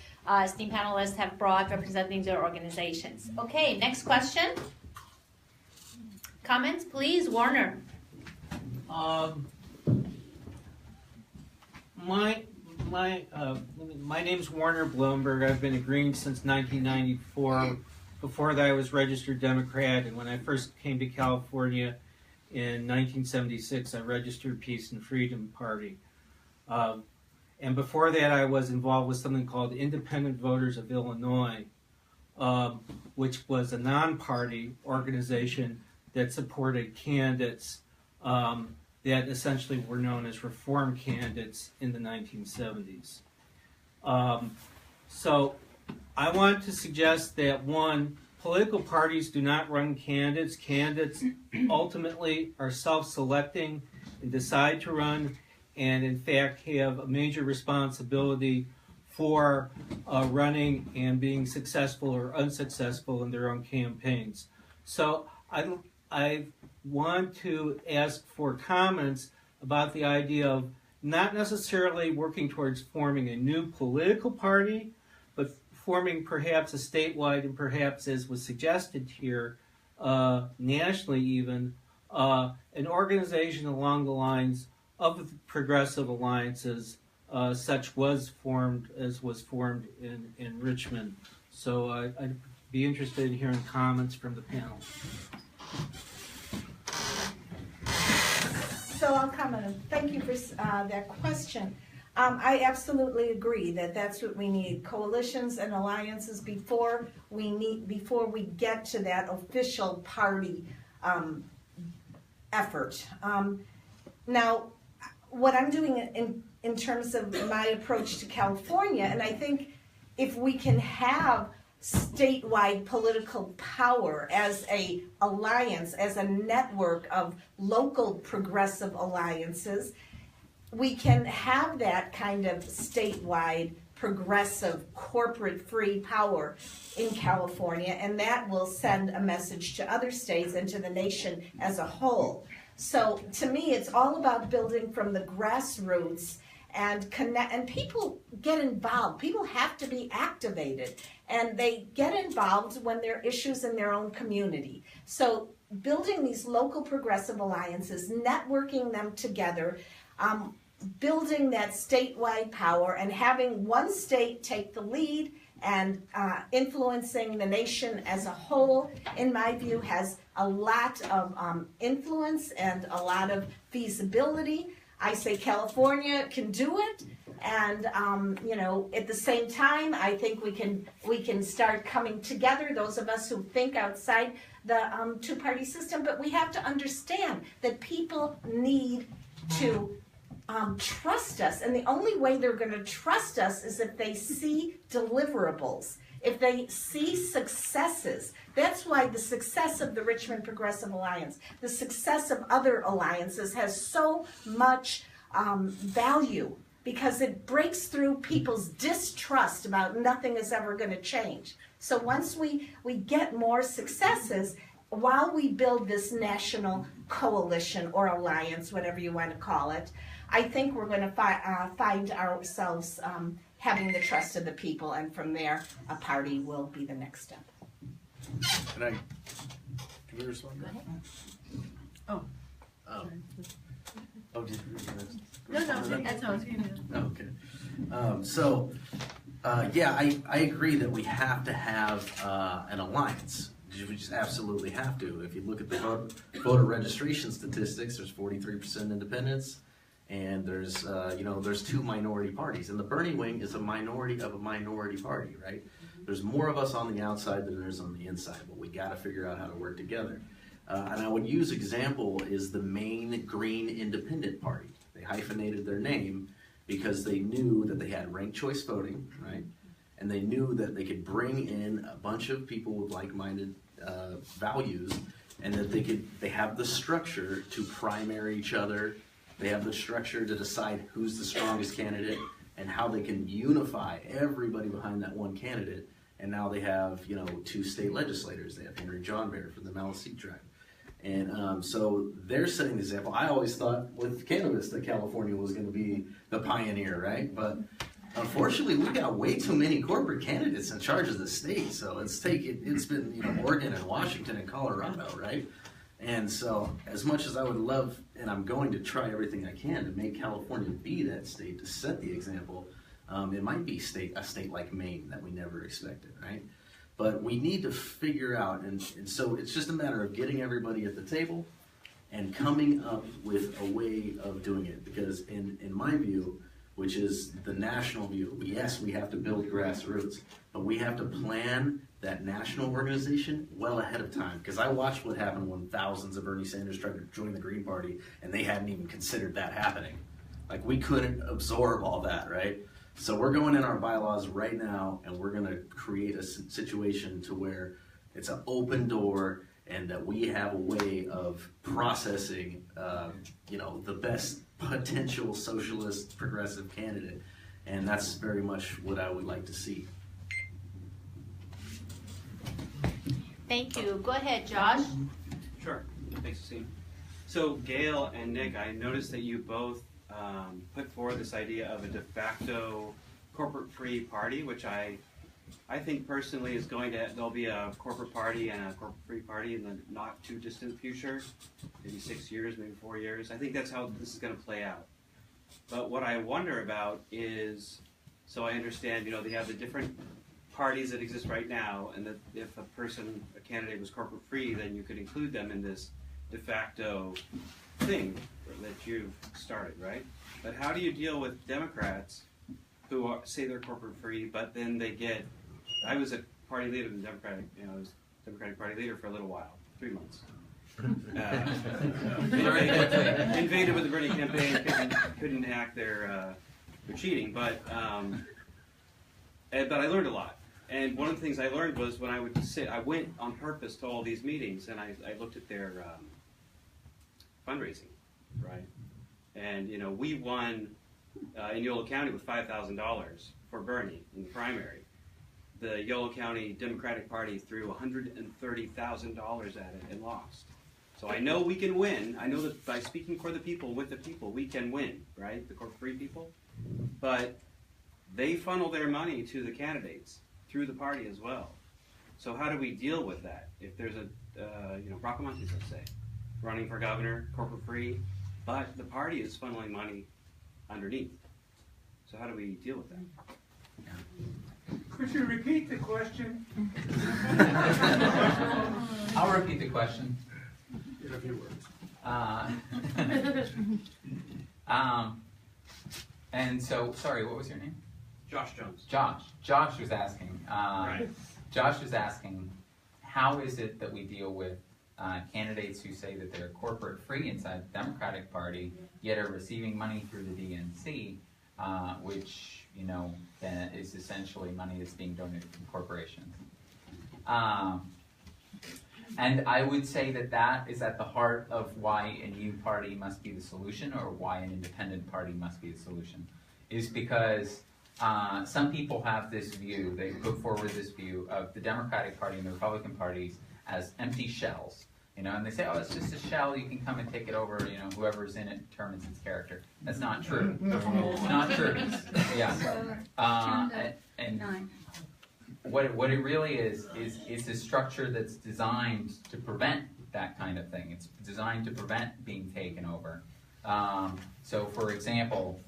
esteemed panelists have brought representing their organizations. Okay, next question. Comments, please, Warner.
My name's Warner Bloomberg. I've been a Green since 1994. Before that, I was registered Democrat, and when I first came to California in 1976, I registered Peace and Freedom Party. And before that, I was involved with something called Independent Voters of Illinois, which was a non-party organization that supported candidates that essentially were known as reform candidates in the 1970s. So I want to suggest that, one, political parties do not run candidates. Candidates ultimately are self-selecting and decide to run, and in fact have a major responsibility for running and being successful or unsuccessful in their own campaigns. So I want to ask for comments about the idea of not necessarily working towards forming a new political party, but forming perhaps a statewide and perhaps, as was suggested here, nationally even, an organization along the lines of the progressive alliances, such was formed as was formed in Richmond. So I'd be interested in hearing comments from the panel.
So I'll comment. Thank you for that question. I absolutely agree that that's what we need: coalitions and alliances before we get to that official party effort. Now, what I'm doing in terms of my approach to California, and I think if we can have statewide political power as a alliance, as a network of local progressive alliances, we can have that kind of statewide progressive corporate free power in California, and that will send a message to other states and to the nation as a whole. So to me, it's all about building from the grassroots and connect, and people get involved. People have to be activated, and they get involved when there are issues in their own community. So building these local progressive alliances, networking them together, building that statewide power, and having one state take the lead and influencing the nation as a whole, in my view, has a lot of influence and a lot of feasibility. I say California can do it, and at the same time, I think we can start coming together. Those of us who think outside the two-party system, but we have to understand that people need to trust us, and the only way they're going to trust us is if they see deliverables, if they see successes. That's why the success of the Richmond Progressive Alliance, the success of other alliances has so much value, because it breaks through people's distrust about nothing is ever going to change. So once we get more successes, while we build this national coalition or alliance, whatever you want to call it, I think we're going to find ourselves having the trust of the people, and from there, a party will be the next step.
Can we respond?
Go ahead.
Oh, did you?
No, that's not.
Okay. I agree that we have to have an alliance. We just absolutely have to. If you look at the voter registration statistics, there's 43% independents, and there's two minority parties, and the Bernie wing is a minority of a minority party, right? There's more of us on the outside than there is on the inside, but we got to figure out how to work together. And I would use example is the Maine Green Independent Party. They hyphenated their name because they knew that they had ranked choice voting, right? And they knew that they could bring in a bunch of people with like-minded values, and that they have the structure to primary each other. They have the structure to decide who's the strongest candidate and how they can unify everybody behind that one candidate. And now they have, two state legislators. They have Henry John Bear from the Maliseet tribe. And so they're setting the example. I always thought with cannabis that California was going to be the pioneer, right? But unfortunately, we got way too many corporate candidates in charge of the state. So it's been Oregon and Washington and Colorado, right? And so as much as I would love, and I'm going to try everything I can to make California be that state, to set the example, it might be a state like Maine that we never expected, right? But we need to figure out, and so it's just a matter of getting everybody at the table and coming up with a way of doing it. Because in my view, which is the national view, yes, we have to build grassroots, but we have to plan that national organization well ahead of time. Because I watched what happened when thousands of Bernie Sanders tried to join the Green Party, and they hadn't even considered that happening. Like, we couldn't absorb all that, right? So we're going in our bylaws right now, and we're going to create a situation to where it's an open door, and that we have a way of processing, the best potential socialist progressive candidate. And that's very much what I would like to see.
Thank you. Go ahead, Josh.
Sure.
Thanks, José. So Gail and Nick, I noticed that you both put forward this idea of a de facto corporate-free party, which I think personally is there'll be a corporate party and a corporate-free party in the not too distant future, maybe 6 years, maybe 4 years. I think that's how this is going to play out. But what I wonder about is, so I understand, they have the different parties that exist right now, and that if a candidate was corporate-free, then you could include them in this de facto thing that you've started, right? But how do you deal with Democrats who say they're corporate-free, but then they get, I was a party leader in the Democratic, I was Democratic Party leader for a little while, 3 months. Invaded with the Bernie campaign, couldn't hack their cheating, but I learned a lot. And one of the things I learned was when I went on purpose to all these meetings, and I looked at their fundraising, right? And we won in Yolo County with $5,000 for Bernie in the primary. The Yolo County Democratic Party threw $130,000 at it and lost. So I know we can win. I know that by speaking for the people, with the people, we can win, right? The corporate-free people. But they funnel their money to the candidates through the party as well. So how do we deal with that? If there's a, Bracamontes, let's say, running for governor, corporate-free, but the party is funneling money underneath. So how do we deal with that?
Could you repeat the question?
I'll repeat the question.
In a few words.
And so, sorry, what was your name?
Josh Jones.
Josh was asking.
Right.
Josh was asking, how is it that we deal with candidates who say that they're corporate-free inside the Democratic Party, yet are receiving money through the DNC, which is essentially money that's being donated from corporations. And I would say that is at the heart of why a new party must be the solution, or why an independent party must be the solution, is because some people have this view, they put forward this view of the Democratic Party and the Republican parties as empty shells. And they say, oh, it's just a shell, you can come and take it over, whoever's in it determines its character. That's not true. It's not true. Yeah. And what it really is a structure that's designed to prevent that kind of thing. It's designed to prevent being taken over. So, for example,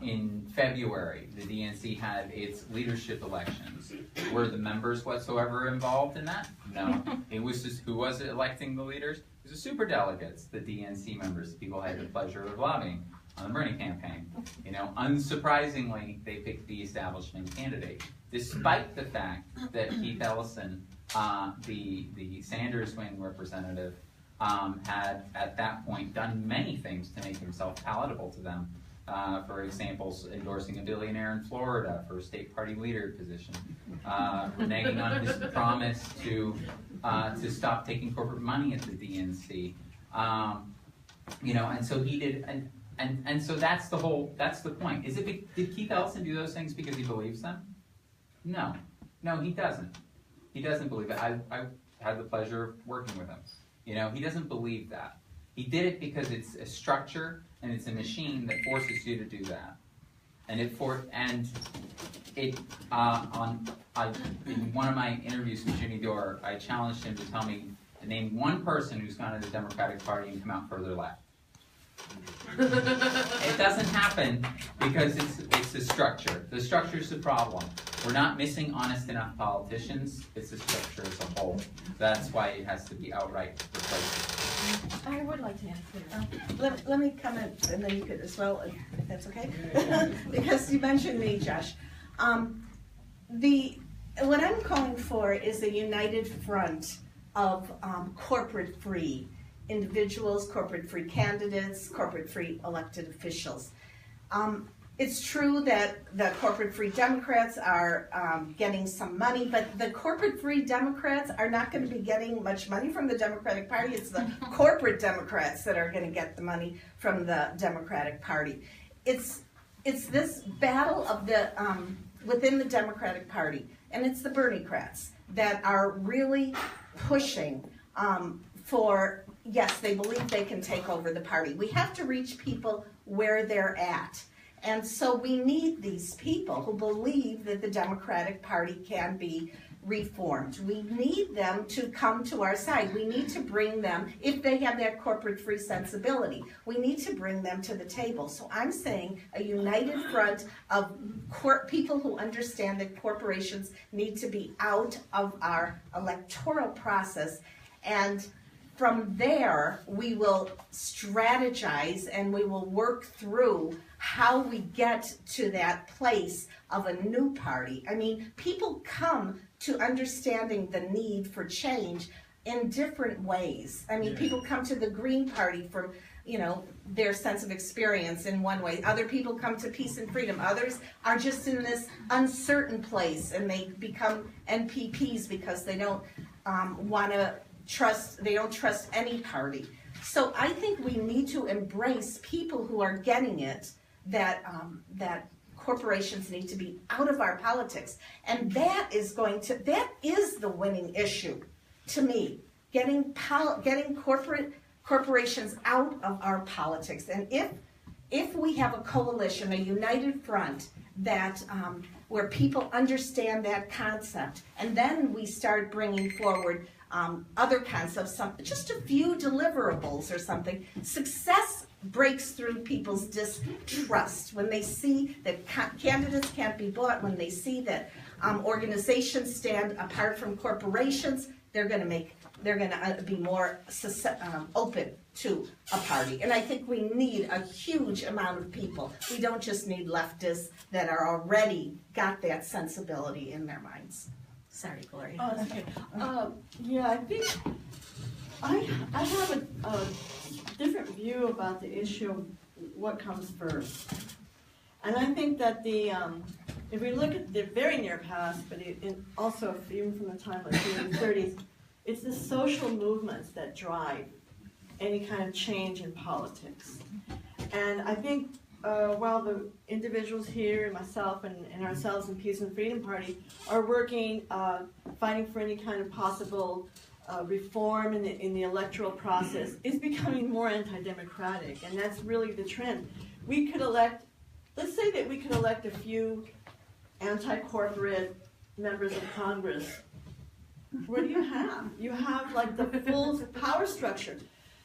in February, the DNC had its leadership elections. Were the members whatsoever involved in that? No. It was just, who was electing the leaders? It was the superdelegates, the DNC members, people who had the pleasure of lobbying on the Bernie campaign. Unsurprisingly, they picked the establishment candidate, despite the fact that Keith Ellison, the Sanders wing representative, had at that point done many things to make himself palatable to them. For example, endorsing a billionaire in Florida for a state party leader position, reneging on his promise to stop taking corporate money at the DNC, and so he did, and so that's the point. Did Keith Ellison do those things because he believes them? No, he doesn't. He doesn't believe it. I had the pleasure of working with him. He doesn't believe that. He did it because it's a structure and it's a machine that forces you to do that. In one of my interviews with Jimmy Dore, I challenged him to tell me to name one person who's gone to the Democratic Party and come out further left. It doesn't happen because it's a structure. The structure is the problem. We're not missing honest enough politicians. It's the structure as a whole. That's why it has to be outright replaced.
I would like to answer. Let me comment, and then you could as well, if that's okay. Because you mentioned me, Josh. What I'm calling for is a united front of corporate-free individuals, corporate-free candidates, corporate-free elected officials. It's true that the corporate-free Democrats are getting some money, but the corporate-free Democrats are not going to be getting much money from the Democratic Party. It's the corporate Democrats that are going to get the money from the Democratic Party. It's this battle of the within the Democratic Party, and it's the Bernie-crats that are really pushing yes, they believe they can take over the party. We have to reach people where they're at. And so we need these people who believe that the Democratic Party can be reformed. We need them to come to our side. We need to bring them, if they have that corporate free sensibility, we need to bring them to the table. So I'm saying a united front of people who understand that corporations need to be out of our electoral process, and from there we will strategize and we will work through how we get to that place of a new party. I mean, people come to understanding the need for change in different ways. I mean, people come to the Green Party from, their sense of experience in one way. Other people come to Peace and Freedom. Others are just in this uncertain place and they become MPPs because they don't trust any party. So I think we need to embrace people who are getting it, that corporations need to be out of our politics. And that is the winning issue to me, getting corporations out of our politics. And if we have a coalition, a united front, that where people understand that concept, and then we start bringing forward other concepts, just a few deliverables or something, success breaks through people's distrust when they see that candidates can't be bought, when they see that organizations stand apart from corporations. They're going to be more open to a party. And I think we need a huge amount of people. We don't just need leftists that are already got that sensibility in their minds. Sorry, Gloria.
Oh, that's okay. Yeah, I think I have a different view about the issue of what comes first. And I think that if we look at the very near past, but also even from the time of the 30s, it's the social movements that drive any kind of change in politics. And I think while the individuals here, myself and ourselves in Peace and Freedom Party are working, fighting for any kind of possible reform in the electoral process, is becoming more anti-democratic, and that's really the trend. We could elect, let's say that we could elect a few anti-corporate members of Congress. What do you have? You have like the full power structure.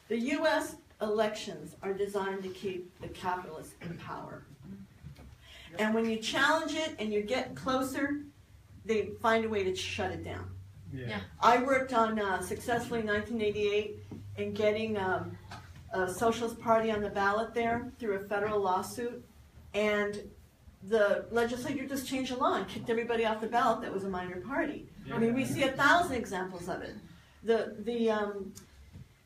The U.S. elections are designed to keep the capitalists in power. And when you challenge it and you get closer, they find a way to shut it down.
Yeah.
I worked on successfully in 1988 in getting a Socialist Party on the ballot there through a federal lawsuit, and the legislature just changed the law and kicked everybody off the ballot that was a minor party. I mean, we see 1,000 examples of it.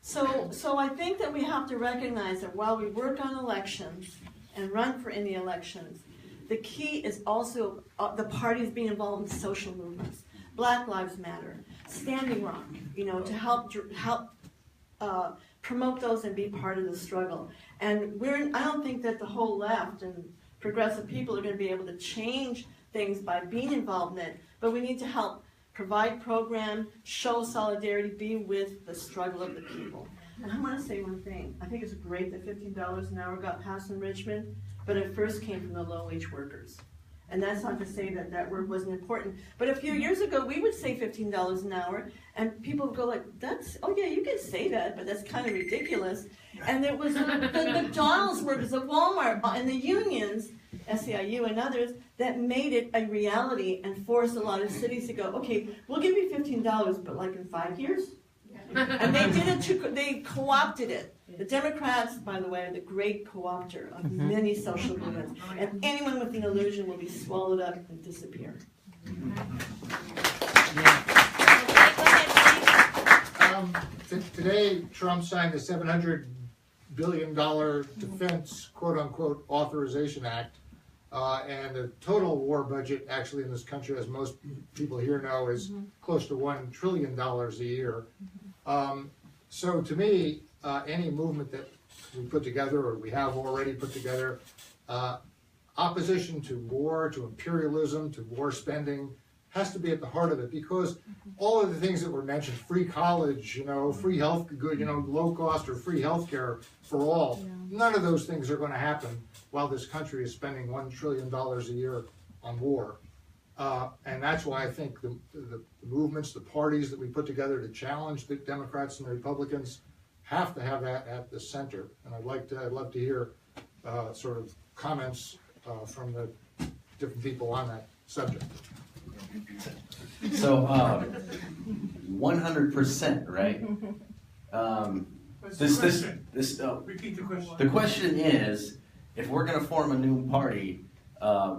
So I think that we have to recognize that while we work on elections and run for any elections, the key is also the parties being involved in social movements. Black Lives Matter, Standing Rock, to help promote those and be part of the struggle. And I don't think that the whole left and progressive people are going to be able to change things by being involved in it, but we need to help provide program, show solidarity, be with the struggle of the people. And I want to say one thing. I think it's great that $15 an hour got passed in Richmond, but it first came from the low-wage workers. And that's not to say that that work wasn't important. But a few years ago, we would say $15 an hour, and people would go like, oh yeah, you can say that, but that's kind of ridiculous. And it was the McDonald's workers, the Walmart, and the unions, SEIU and others, that made it a reality and forced a lot of cities to go, okay, we'll give you $15, but like in 5 years? And they did it, they co-opted it. The Democrats, by the way, are the great co-opter of many social movements, and anyone with an illusion will be swallowed up and disappear.
Today, Trump signed the $700 billion defense, quote-unquote, authorization act, and the total war budget actually in this country, as most people here know, is close to $1 trillion a year. So to me, any movement that we put together, or we have already put together, opposition to war, to imperialism, to war spending, has to be at the heart of it, because all of the things that were mentioned, free college, free health, good, low cost or free health care for all, none of those things are going to happen while this country is spending $1 trillion a year on war. And that's why I think the movements, the parties that we put together to challenge the Democrats and the Republicans have to have that at the center. And I'd love to hear sort of comments from the different people on that subject.
So, 100%, right?
Repeat the question.
The question is, if we're going to form a new party,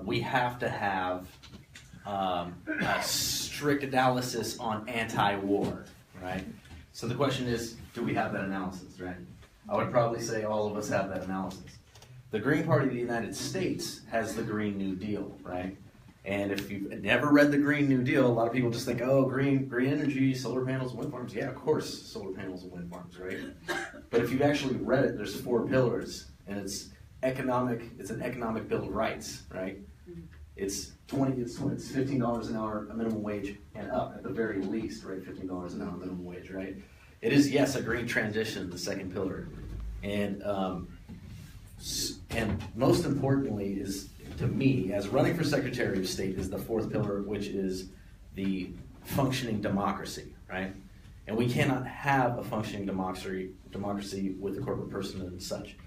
we have to have a strict analysis on anti-war, right? So the question is, do we have that analysis, right? I would probably say all of us have that analysis. The Green Party of the United States has the Green New Deal, right? And if you've never read the Green New Deal, a lot of people just think, oh, green energy, solar panels, wind farms. Yeah, of course, solar panels and wind farms, right? But if you've actually read it, there's 4 pillars, and it's an economic bill of rights, right? It's $15 an hour, a minimum wage, and up at the very least, right? $15 an hour minimum wage, right? It is, yes, a green transition, the second pillar. And most importantly is, to me, as running for Secretary of State, is the 4th pillar, which is the functioning democracy, right? And we cannot have a functioning democracy with a corporate person and such.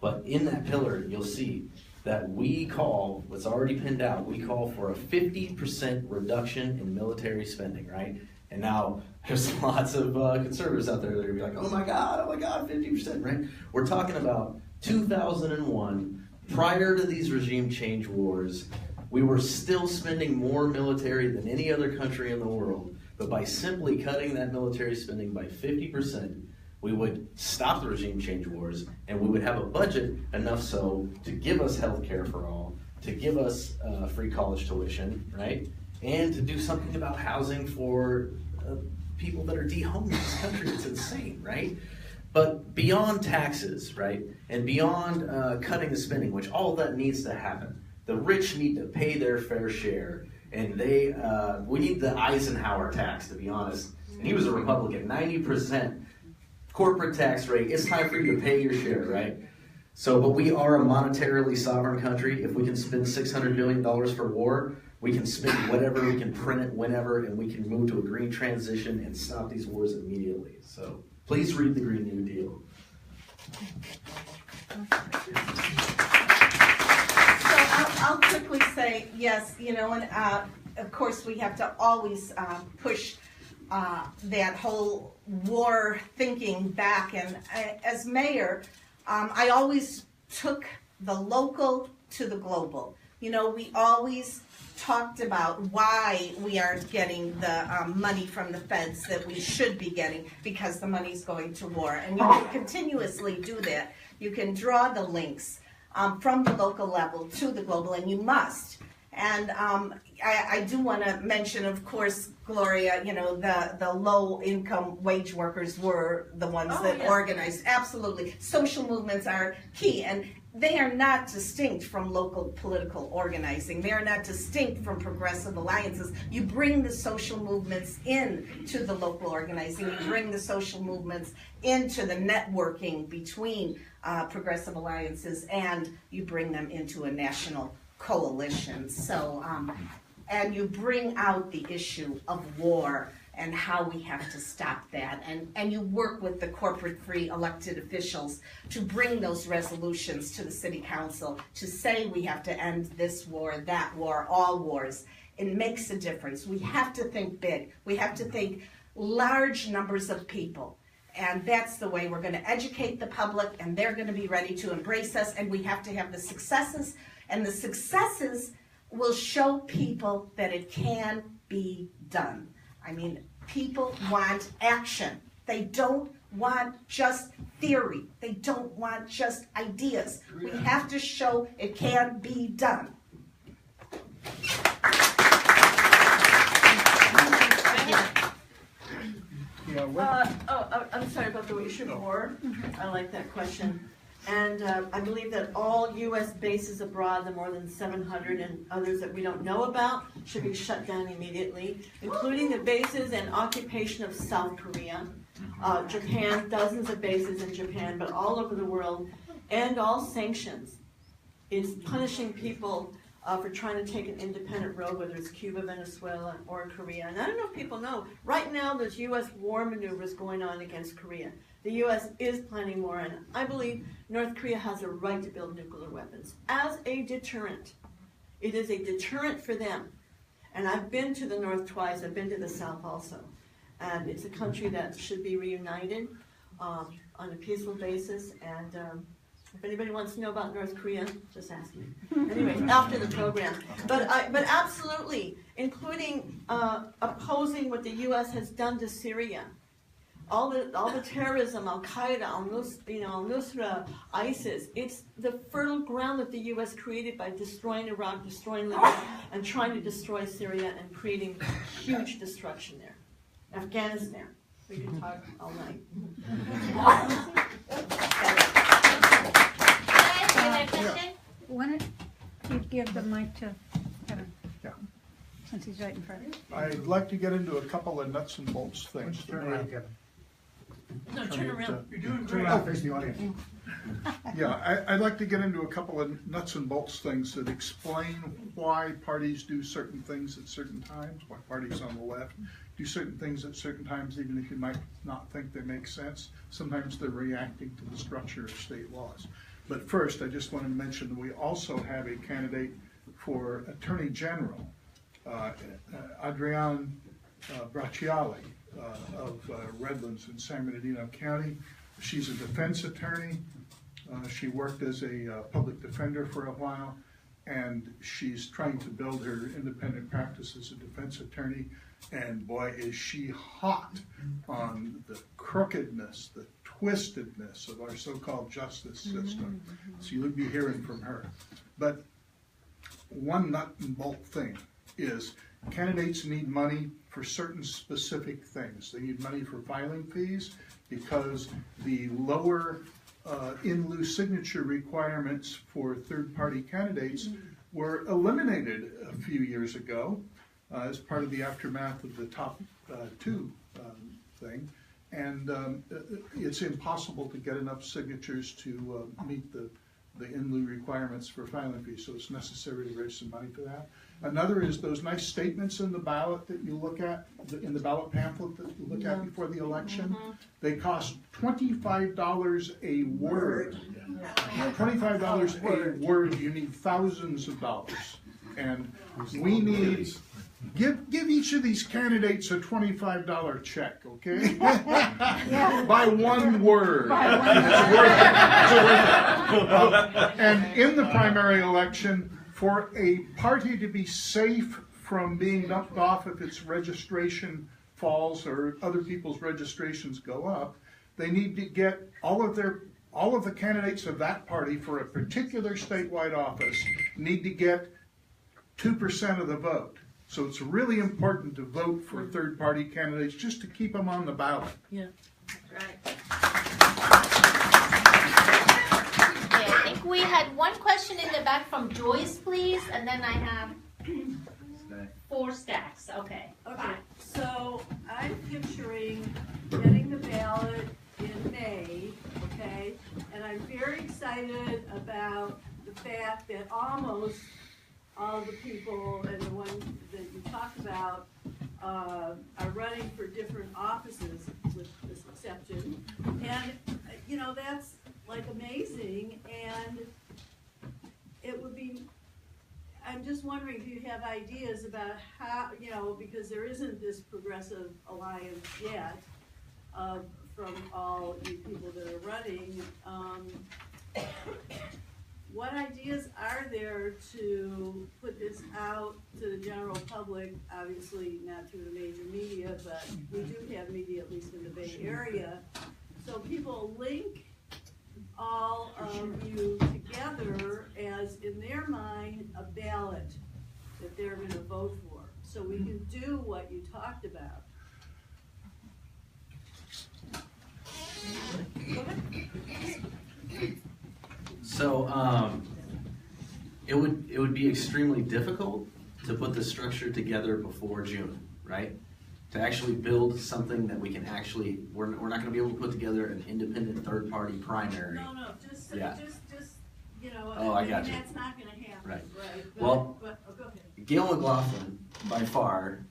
But in that pillar, you'll see that we call, what's already pinned out, we call for a 50% reduction in military spending, right? And now there's lots of conservatives out there that are gonna be like, oh my God, 50%, right? We're talking about 2001, prior to these regime change wars, we were still spending more military than any other country in the world. But by simply cutting that military spending by 50%, we would stop the regime change wars, and we would have a budget enough so to give us health care for all, to give us free college tuition, right? And to do something about housing for people that are dehomed in this country. It's insane, right? But beyond taxes, right, and beyond cutting the spending, which all of that needs to happen, the rich need to pay their fair share, and we need the Eisenhower tax, to be honest. And he was a Republican, 90% corporate tax rate. It's time for you to pay your share, right? So, but we are a monetarily sovereign country. If we can spend $600 billion for war, we can spend whatever, we can print it whenever, and we can move to a green transition and stop these wars immediately. So please read the Green New Deal.
So I'll quickly say, yes, and of course we have to always push that whole war thinking back. And as mayor, I always took the local to the global. We always talked about why we aren't getting the money from the feds that we should be getting, because the money's going to war. And you can continuously do that. You can draw the links from the local level to the global, and you must. And I do want to mention, of course, Gloria, the low-income wage workers were the ones that organized. Absolutely. Social movements are key, and they are not distinct from local political organizing. They are not distinct from progressive alliances. You bring the social movements into the local organizing. You bring the social movements into the networking between progressive alliances, and you bring them into a national coalition. So, and you bring out the issue of war and how we have to stop that. And you work with the corporate-free elected officials to bring those resolutions to the city council to say we have to end this war, that war, all wars. It makes a difference. We have to think big. We have to think large numbers of people. And that's the way we're going to educate the public, and they're going to be ready to embrace us, and we have to have the successes. And the successes will show people that it can be done. I mean, people want action. They don't want just theory. They don't want just ideas. We have to show it can be done.
I'm sorry about the issue of war. I like that question. And I believe that all U.S. bases abroad, the more than 700 and others that we don't know about, should be shut down immediately, including the bases and occupation of South Korea, Japan, dozens of bases in Japan, but all over the world, and all sanctions. It's punishing people for trying to take an independent road, whether it's Cuba, Venezuela, or Korea. And I don't know if people know, right now there's U.S. war maneuvers going on against Korea. The U.S. is planning war, and I believe North Korea has a right to build nuclear weapons as a deterrent. It is a deterrent for them. And I've been to the North twice, I've been to the South also. And it's a country that should be reunited on a peaceful basis. And if anybody wants to know about North Korea, just ask me. Anyway, after the program. But absolutely, including opposing what the U.S. has done to Syria. All the terrorism, Al-Qaeda, Al-Nusra, ISIS, it's the fertile ground that the U.S. created by destroying Iraq, destroying Libya, and trying to destroy Syria and creating huge destruction there. Afghanistan, we could talk all night.
Why don't you give the mic to Kevin?
Yeah.
Since he's right in front.
I'd like to get into a couple of nuts and bolts things.
Turn around, Kevin.
No, turn around.
You're doing great. Turn around, face the audience.
Yeah, I'd like to get into a couple of nuts and bolts things that explain why parties do certain things at certain times, why parties on the left do certain things at certain times, even if you might not think they make sense. Sometimes they're reacting to the structure of state laws. But first, I just wanted to mention that we also have a candidate for Attorney General, Adrienne Bracciali of Redlands in San Bernardino County. She's a defense attorney. She worked as a public defender for a while, and she's trying to build her independent practice as a defense attorney. And boy, is she hot on the crookedness, the twistedness of our so-called justice system. So you'll be hearing from her. But one nut and bolt thing is candidates need money for certain specific things. They need money for filing fees because the lower in lieu signature requirements for third-party candidates were eliminated a few years ago as part of the aftermath of the top two thing. And it's impossible to get enough signatures to meet the in lieu requirements for filing fees, so it's necessary to raise some money for that. Another is those nice statements in the ballot that you look at, in the ballot pamphlet that you look at before the election. They cost $25 a word. $25 a word, you need thousands of dollars. And we need, give each of these candidates a $25 check, okay? By one word. And in the primary election, for a party to be safe from being knocked off if its registration falls or other people's registrations go up, they need to get all of the candidates of that party for a particular statewide office need to get 2% of the vote. So it's really important to vote for third-party candidates just to keep them on the ballot.
Yeah, right.
I think we had one question in the back from Joyce, please, and then I have 4 stacks. Okay.
Okay, so I'm picturing getting the ballot in May, okay? And I'm very excited about the fact that almost all the people and the ones that you talked about are running for different offices with this exception. And, you know, that's like amazing, and it would be, I'm just wondering if you have ideas about how, you know, because there isn't this progressive alliance yet from all you people that are running. What ideas are there to put this out to the general public? Obviously not through the major media, but we do have media, at least in the Bay Area. So people link all of you together as, in their mind, a ballot that they're going to vote for. So we can do what you talked about.
So it would be extremely difficult to put the structure together before June, right? To actually build something that we can actually, we're not going to be able to put together an independent third-party primary.
No, just, you know,
Oh, I got you.
that's not gonna happen,
Right.
But,
Well,
go ahead.
Gail McLaughlin, by far,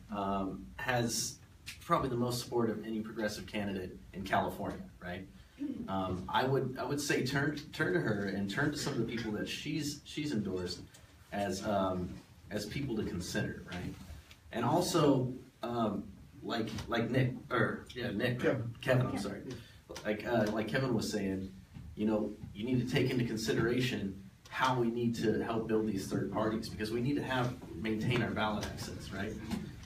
has probably the most support of any progressive candidate in California, right? I would say turn to her and turn to some of the people that she's endorsed as people to consider, right? And also like Nick, Kevin, I'm sorry. Like Kevin was saying, you know, you need to take into consideration how we need to help build these third parties, because we need to maintain our ballot access, right?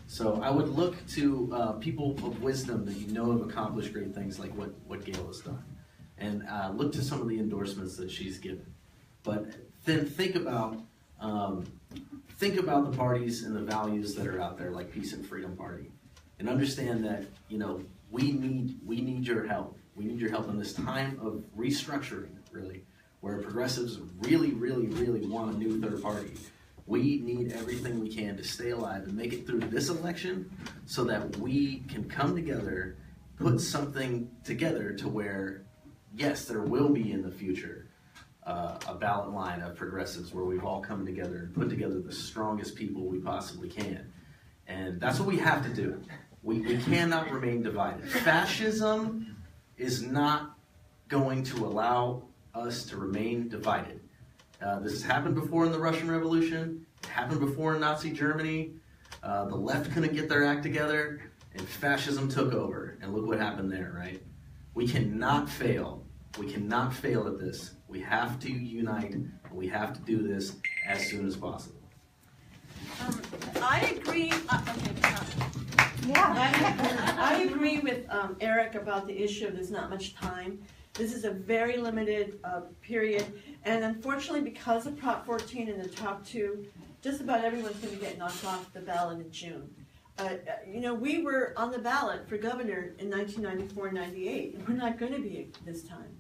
So I would look to people of wisdom that you know have accomplished great things like what Gail has done, and look to some of the endorsements that she's given. But then think about the parties and the values that are out there, like Peace and Freedom Party, and understand that, you know, we need your help. We need your help in this time of restructuring, really, where progressives really, really, really want a new third party. We need everything we can to stay alive and make it through this election so that we can come together, put something together to where, yes, there will be in the future a ballot line of progressives where we've all come together and put together the strongest people we possibly can. And that's what we have to do. We cannot remain divided. Fascism is not going to allow us to remain divided. This has happened before in the Russian Revolution. It happened before in Nazi Germany. The left couldn't get their act together, and fascism took over. And look what happened there, right? We cannot fail. We cannot fail at this. We have to unite, and we have to do this as soon as possible.
I agree. I agree with Eric about the issue of there's not much time. This is a very limited period, and unfortunately, because of Prop 14 and the top two, just about everyone's going to get knocked off the ballot in June. You know, we were on the ballot for governor in 1994-98, and we're not going to be this time.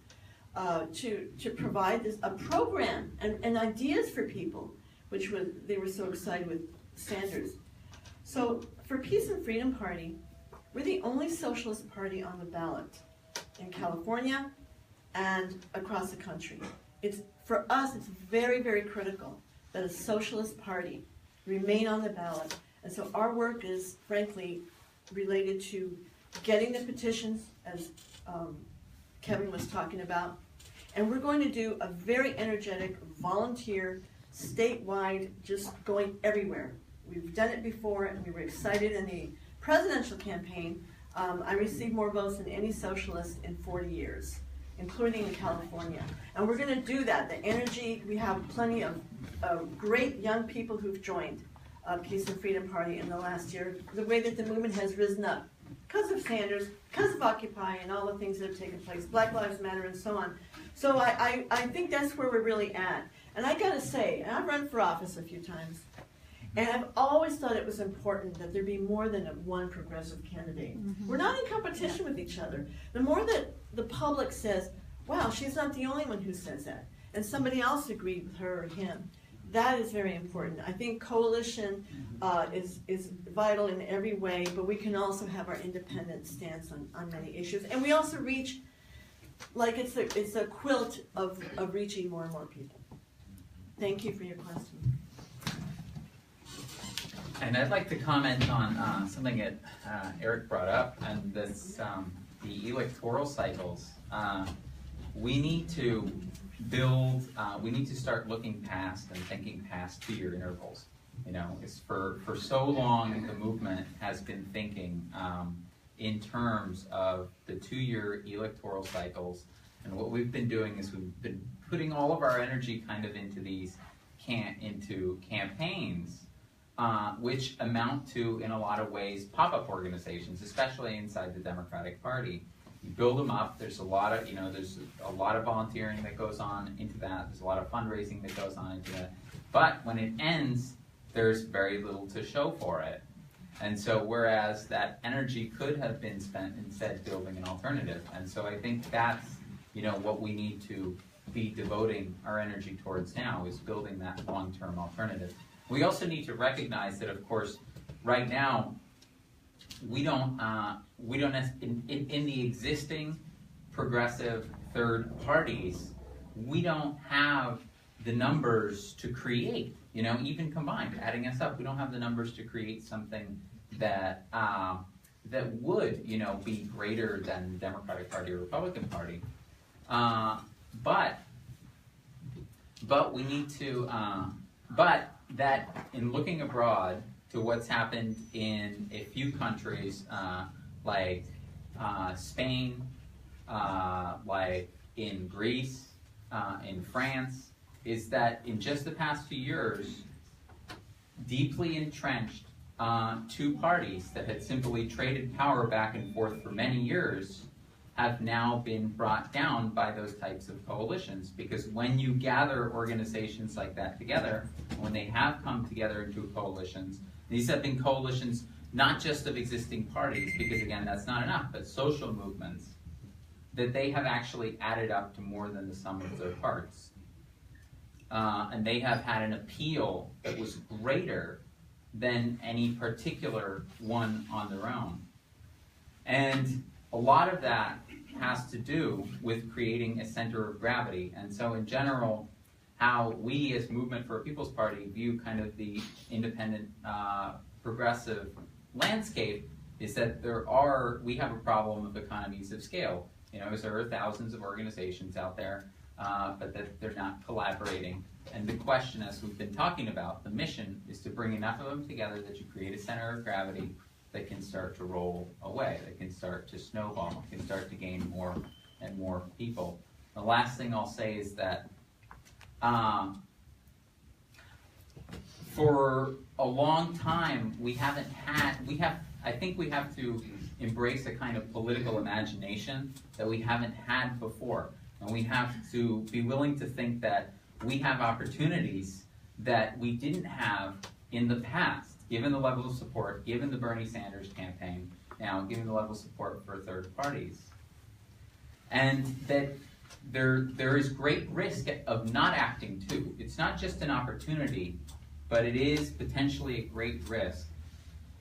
To provide a program and ideas for people, which they were so excited with Sanders. So for Peace and Freedom Party, we're the only socialist party on the ballot in California and across the country. For us, it's very, very critical that a socialist party remain on the ballot. And so our work is, frankly, related to getting the petitions, as Kevin was talking about. And we're going to do a very energetic, volunteer, statewide, just going everywhere. We've done it before, and we were excited in the presidential campaign. I received more votes than any socialist in 40 years, including in California. And we're going to do that. The energy, we have plenty of great young people who've joined Peace and Freedom Party in the last year. The way that the movement has risen up, because of Sanders, because of Occupy and all the things that have taken place, Black Lives Matter and so on. So I think that's where we're really at. And I gotta say, and I've run for office a few times, and I've always thought it was important that there be more than one progressive candidate. Mm-hmm. We're not in competition with each other. The more that the public says, wow, she's not the only one who says that, and somebody else agreed with her or him, that is very important. I think coalition is vital in every way, but we can also have our independent stance on many issues. And we also reach, like it's a quilt of reaching more and more people. Thank you for your question.
And I'd like to comment on something that Eric brought up, and that's the electoral cycles. We need to we need to start looking past and thinking past 2-year intervals. You know, it's for so long the movement has been thinking in terms of the 2-year electoral cycles, and what we've been doing is we've been putting all of our energy kind of into these campaigns, which amount to, in a lot of ways, pop-up organizations, especially inside the Democratic Party. You build them up. There's a lot of, there's a lot of volunteering that goes on into that. There's a lot of fundraising that goes on into that. But when it ends, there's very little to show for it. And so, whereas that energy could have been spent instead building an alternative. And so, I think that's, what we need to be devoting our energy towards now, is building that long-term alternative. We also need to recognize that, of course, right now, we don't in the existing progressive third parties, we don't have the numbers to create, even combined, adding us up, we don't have the numbers to create something that that would, be greater than the Democratic Party or Republican Party. But we need to, but that in looking abroad to what's happened in a few countries, like Spain, like in Greece, in France, is that in just the past few years, deeply entrenched two parties that had simply traded power back and forth for many years have now been brought down by those types of coalitions. Because when you gather organizations like that together, when they have come together into coalitions, these have been coalitions not just of existing parties, because again, that's not enough, but social movements, that they have actually added up to more than the sum of their parts. And they have had an appeal that was greater than any particular one on their own. And a lot of that has to do with creating a center of gravity. And so in general, how we as Movement for a People's Party view kind of the independent progressive landscape is that we have a problem of economies of scale. There are thousands of organizations out there, but that they're not collaborating. And the question, as we've been talking about, the mission is to bring enough of them together that you create a center of gravity that can start to roll away, that can start to snowball, can start to gain more and more people. The last thing I'll say is that for a long time, I think we have to embrace a kind of political imagination that we haven't had before. And we have to be willing to think that we have opportunities that we didn't have in the past, given the level of support, given the Bernie Sanders campaign, now given the level of support for third parties. And that there is great risk of not acting too. It's not just an opportunity, but it is potentially a great risk,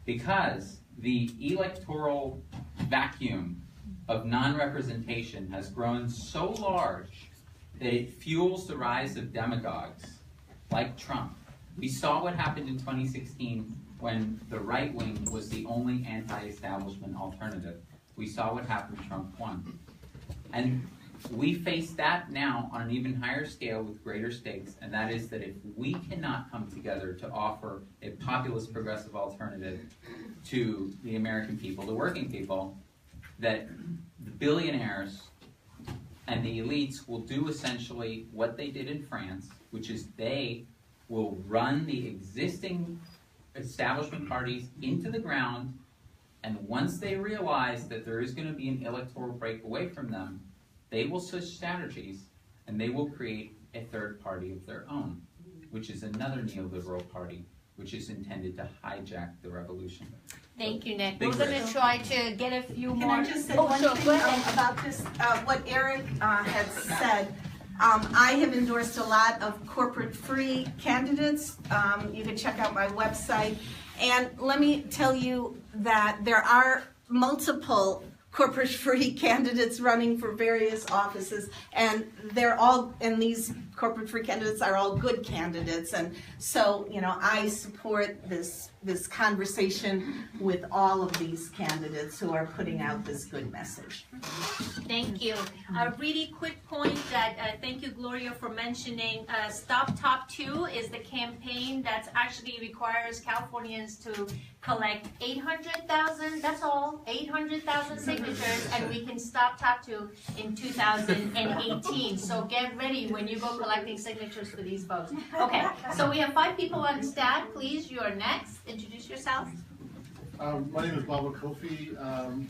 because the electoral vacuum of non-representation has grown so large that it fuels the rise of demagogues like Trump. We saw what happened in 2016 when the right wing was the only anti-establishment alternative. We saw what happened when Trump won. And we face that now on an even higher scale with greater stakes, and that is that if we cannot come together to offer a populist progressive alternative to the American people, the working people, that the billionaires and the elites will do essentially what they did in France, which is they will run the existing establishment parties into the ground, and once they realize that there is going to be an electoral break away from them, they will switch strategies and they will create a third party of their own, which is another neoliberal party, which is intended to hijack the revolution.
Thank you, Nick. We're going to try to get a few more.
Can I just say one thing about this, what Eric had said? I have endorsed a lot of corporate-free candidates. You can check out my website. And let me tell you that there are multiple corporate-free candidates running for various offices, and these corporate-free candidates are all good candidates. And so, I support this conversation with all of these candidates who are putting out this good message.
Thank you. A really quick point that, thank you, Gloria, for mentioning. Stop Top 2 is the campaign that actually requires Californians to collect 800,000, that's all, 800,000 signatures, and we can stop Top 2 in 2018. So get ready when you go collecting signatures for these votes. Okay, so we have 5 people on staff. Please, you are next. Introduce yourself.
My name is Baba Kofi.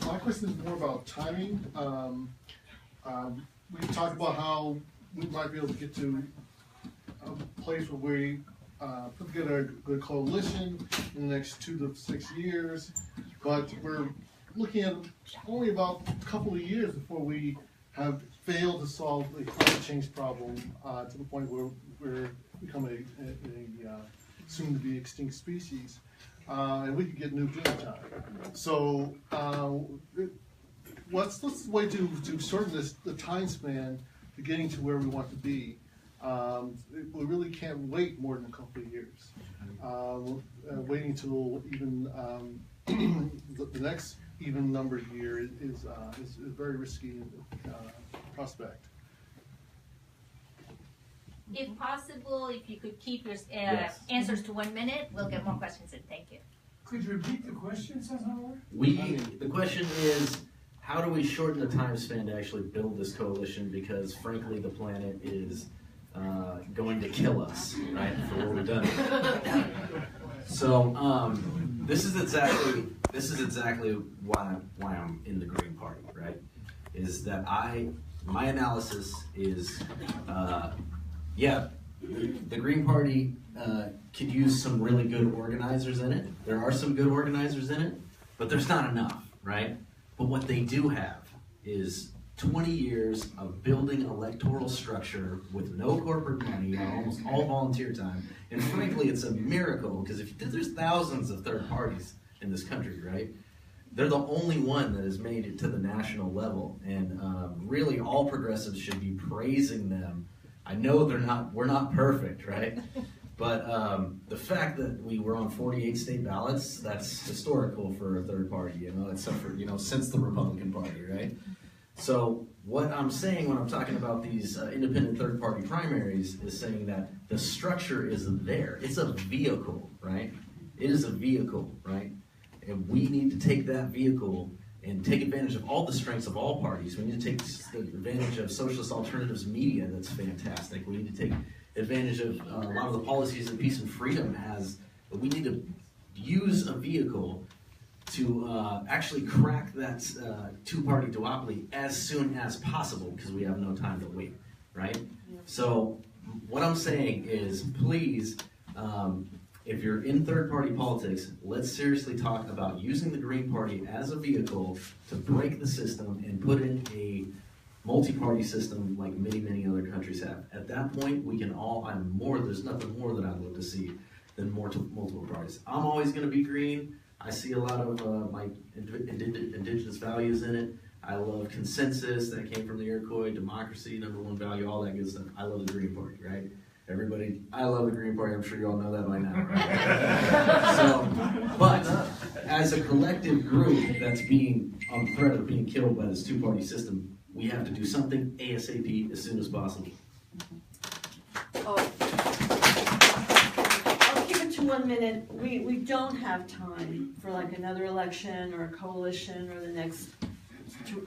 My question is more about timing. We talked about how we might be able to get to a place where we put together a good coalition in the next 2 to 6 years, but we're looking at only about a couple of years before we have failed to solve the climate change problem to the point where we're become a soon-to-be extinct species, and we could get nuclear time. So what's the way to shorten the time span to getting to where we want to be? We really can't wait more than a couple of years. Waiting till even the next even numbered year is a very risky prospect.
If possible, if you could keep your
Yes.
answers to 1 minute, we'll get more questions in. Thank you.
Could you repeat the question somehow?
The question is, how do we shorten the time span to actually build this coalition? Because frankly, the planet is going to kill us, right, for what we've done. So this is exactly why I'm in the Green Party, right? Is that my analysis is, the Green Party could use some really good organizers in it. There are some good organizers in it, but there's not enough, right? But what they do have is 20 years of building electoral structure with no corporate money, almost all volunteer time. And frankly, it's a miracle, because there's thousands of third parties in this country, right? They're the only one that has made it to the national level. And really, all progressives should be praising them. I know we're not perfect, right? But the fact that we were on 48 state ballots, that's historical for a third party, except for, since the Republican Party, right? So what I'm saying when I'm talking about these independent third-party primaries is saying that the structure is there. It's a vehicle, right? It is a vehicle, right? And we need to take that vehicle and take advantage of all the strengths of all parties. We need to take advantage of socialist alternatives media that's fantastic. We need to take advantage of a lot of the policies that Peace and Freedom has. But we need to use a vehicle to actually crack that two-party duopoly as soon as possible, because we have no time to wait, right? So what I'm saying is, please, if you're in third-party politics, let's seriously talk about using the Green Party as a vehicle to break the system and put in a multi-party system like many, many other countries have. At that point, we can all, there's nothing more that I'd love to see than multiple parties. I'm always going to be green. I see a lot of my indigenous values in it. I love consensus that came from the Iroquois, democracy, #1 value, all that good stuff. I love the Green Party, right? Everybody, I love the Green Party. I'm sure you all know that by now, right? But as a collective group that's being on the threat of being killed by this two-party system, we have to do something ASAP as soon as possible.
I'll keep it to 1 minute. We don't have time for like another election or a coalition or the next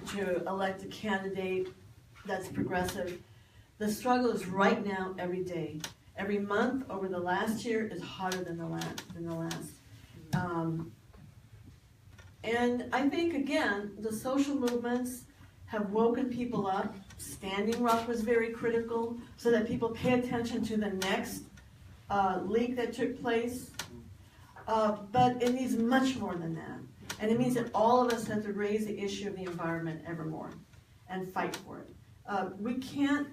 to elect a candidate that's progressive. The struggle is right now, every day. Every month over the last year is harder than the last. And I think, again, the social movements have woken people up. Standing Rock was very critical, so that people pay attention to the next leak that took place. But it needs much more than that. And it means that all of us have to raise the issue of the environment ever more and fight for it. We can't,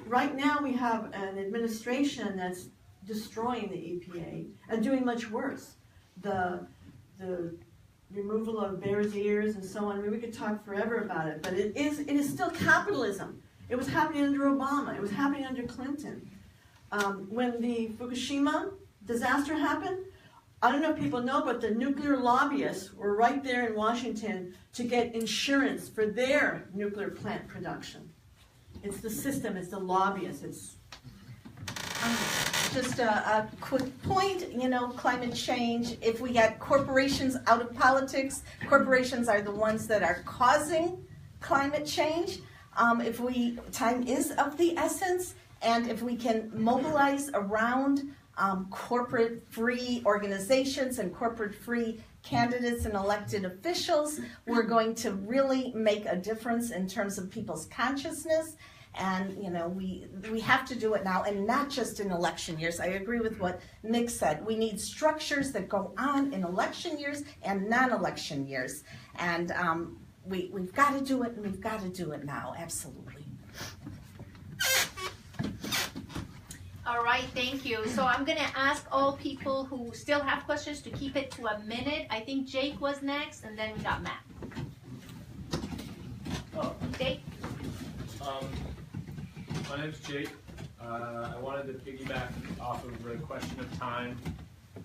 right now we have an administration that's destroying the EPA and doing much worse. The removal of Bears Ears and so on. I mean, we could talk forever about it, but it is still capitalism. It was happening under Obama. It was happening under Clinton. When the Fukushima disaster happened, I don't know if people know, but the nuclear lobbyists were right there in Washington to get insurance for their nuclear plant production. It's the system, it's the lobbyists, it's...
Just a quick point, climate change, if we get corporations out of politics, corporations are the ones that are causing climate change. Time is of the essence, and if we can mobilize around corporate-free organizations and corporate-free candidates and elected officials, we're going to really make a difference in terms of people's consciousness. And we have to do it now, and not just in election years. I agree with what Nick said. We need structures that go on in election years and non-election years. And we've got to do it, and we've got to do it now, absolutely.
All right, thank you. So I'm going to ask all people who still have questions to keep it to a minute. I think Jake was next, and then we got Matt. Jake?
My name's Jake. I wanted to piggyback off of the question of time.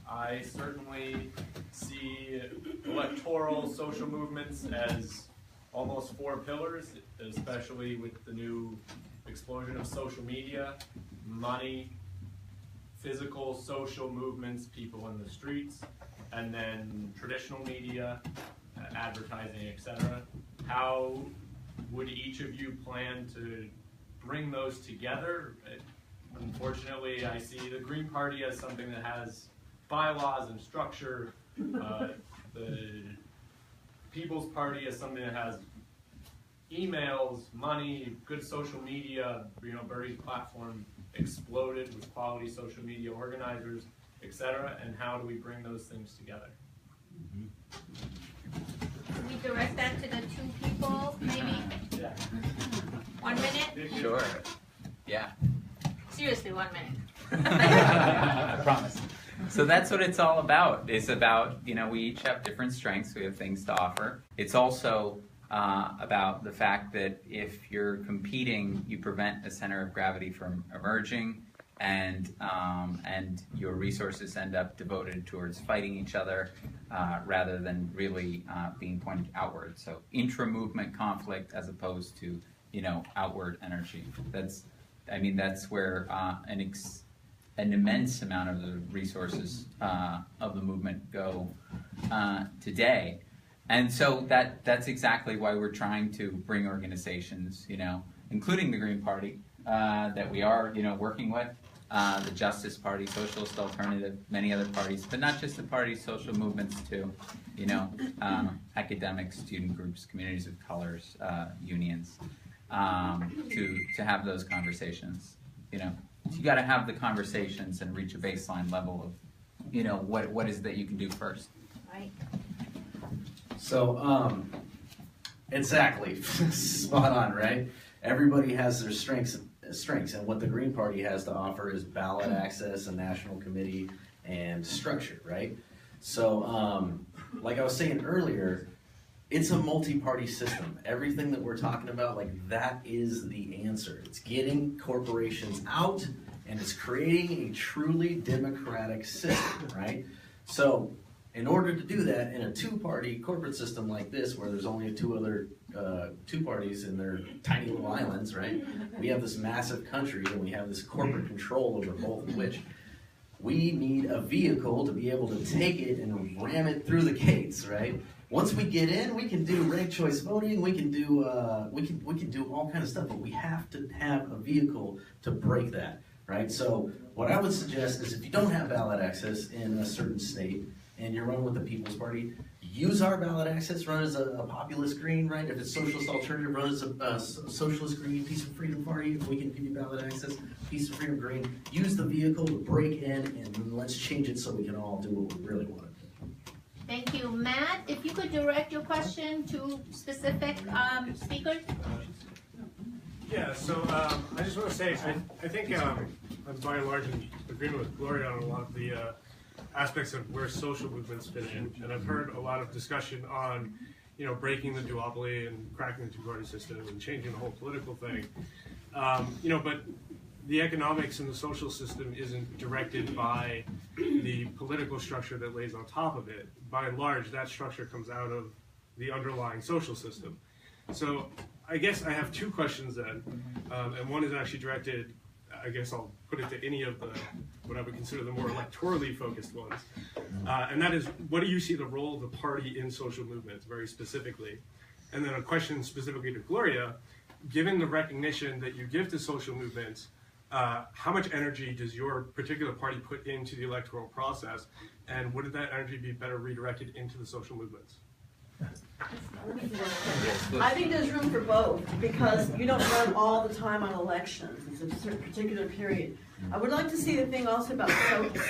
I certainly see electoral social movements as almost 4 pillars, especially with the new explosion of social media, money, physical social movements, people in the streets, and then traditional media, advertising, etc. How would each of you plan to bring those together? Unfortunately, I see the Green Party as something that has bylaws and structure. The People's Party as something that has emails, money, good social media. You know, Bernie's platform exploded with quality social media organizers, etc. And how do we bring those things together?
Can we direct that to the 2 people, maybe?
Yeah.
1 minute?
Sure. Yeah.
Seriously, 1 minute.
I promise. So that's what it's all about. It's about, you know, we each have different strengths. We have things to offer. It's also about the fact that if you're competing, you prevent a center of gravity from emerging, and your resources end up devoted towards fighting each other rather than really being pointed outward. So intra-movement conflict as opposed to, you know, outward energy. That's where an immense amount of the resources of the movement go today. And so that's exactly why we're trying to bring organizations, you know, including the Green Party, that we are, you know, working with, the Justice Party, Socialist Alternative, many other parties, but not just the parties, social movements too, you know, academics, student groups, communities of colors, unions, to have those conversations, you know. You got to have the conversations and reach a baseline level of, you know, what is that you can do first.
Right.
So, exactly, spot on, right? Everybody has their strengths, and what the Green Party has to offer is ballot access, a national committee, and structure, right? So, like I was saying earlier, it's a multi-party system. Everything that we're talking about, like, that is the answer. It's getting corporations out, and it's creating a truly democratic system, right? So, in order to do that in a 2-party corporate system like this, where there's only 2 other 2 parties in their tiny little islands, right? We have this massive country, and we have this corporate control over both of which. We need a vehicle to be able to take it and ram it through the gates, right? Once we get in, we can do ranked choice voting. We can do we can do all kind of stuff, but we have to have a vehicle to break that, right? So what I would suggest is, if you don't have ballot access in a certain state and you're running with the People's Party, use our ballot access. Run as a populist green, right? If it's Socialist Alternative, run as a Socialist Green. Peace and Freedom Party, if we can give you ballot access, Peace and Freedom Green. Use the vehicle to break in, and let's change it so we can all do what we really want to do.
Thank you. Matt, if you could direct your question to specific speakers.
Yeah, so I just want to say, I think I'm by and large in agreement with Gloria on a lot of the aspects of where social movements fit in. And I've heard a lot of discussion on, you know, breaking the duopoly and cracking the 2-party system and changing the whole political thing. You know, but the economics in the social system isn't directed by the political structure that lays on top of it. By and large, that structure comes out of the underlying social system. So I guess I have 2 questions then, and one is actually directed, I guess I'll put it to any of the, what I would consider the more electorally focused ones. And that is, what do you see the role of the party in social movements, very specifically? And then a question specifically to Gloria, given the recognition that you give to social movements, how much energy does your particular party put into the electoral process, and would that energy be better redirected into the social movements?
I think there's room for both, because you don't run all the time on elections. It's a certain particular period. I would like to see the thing also about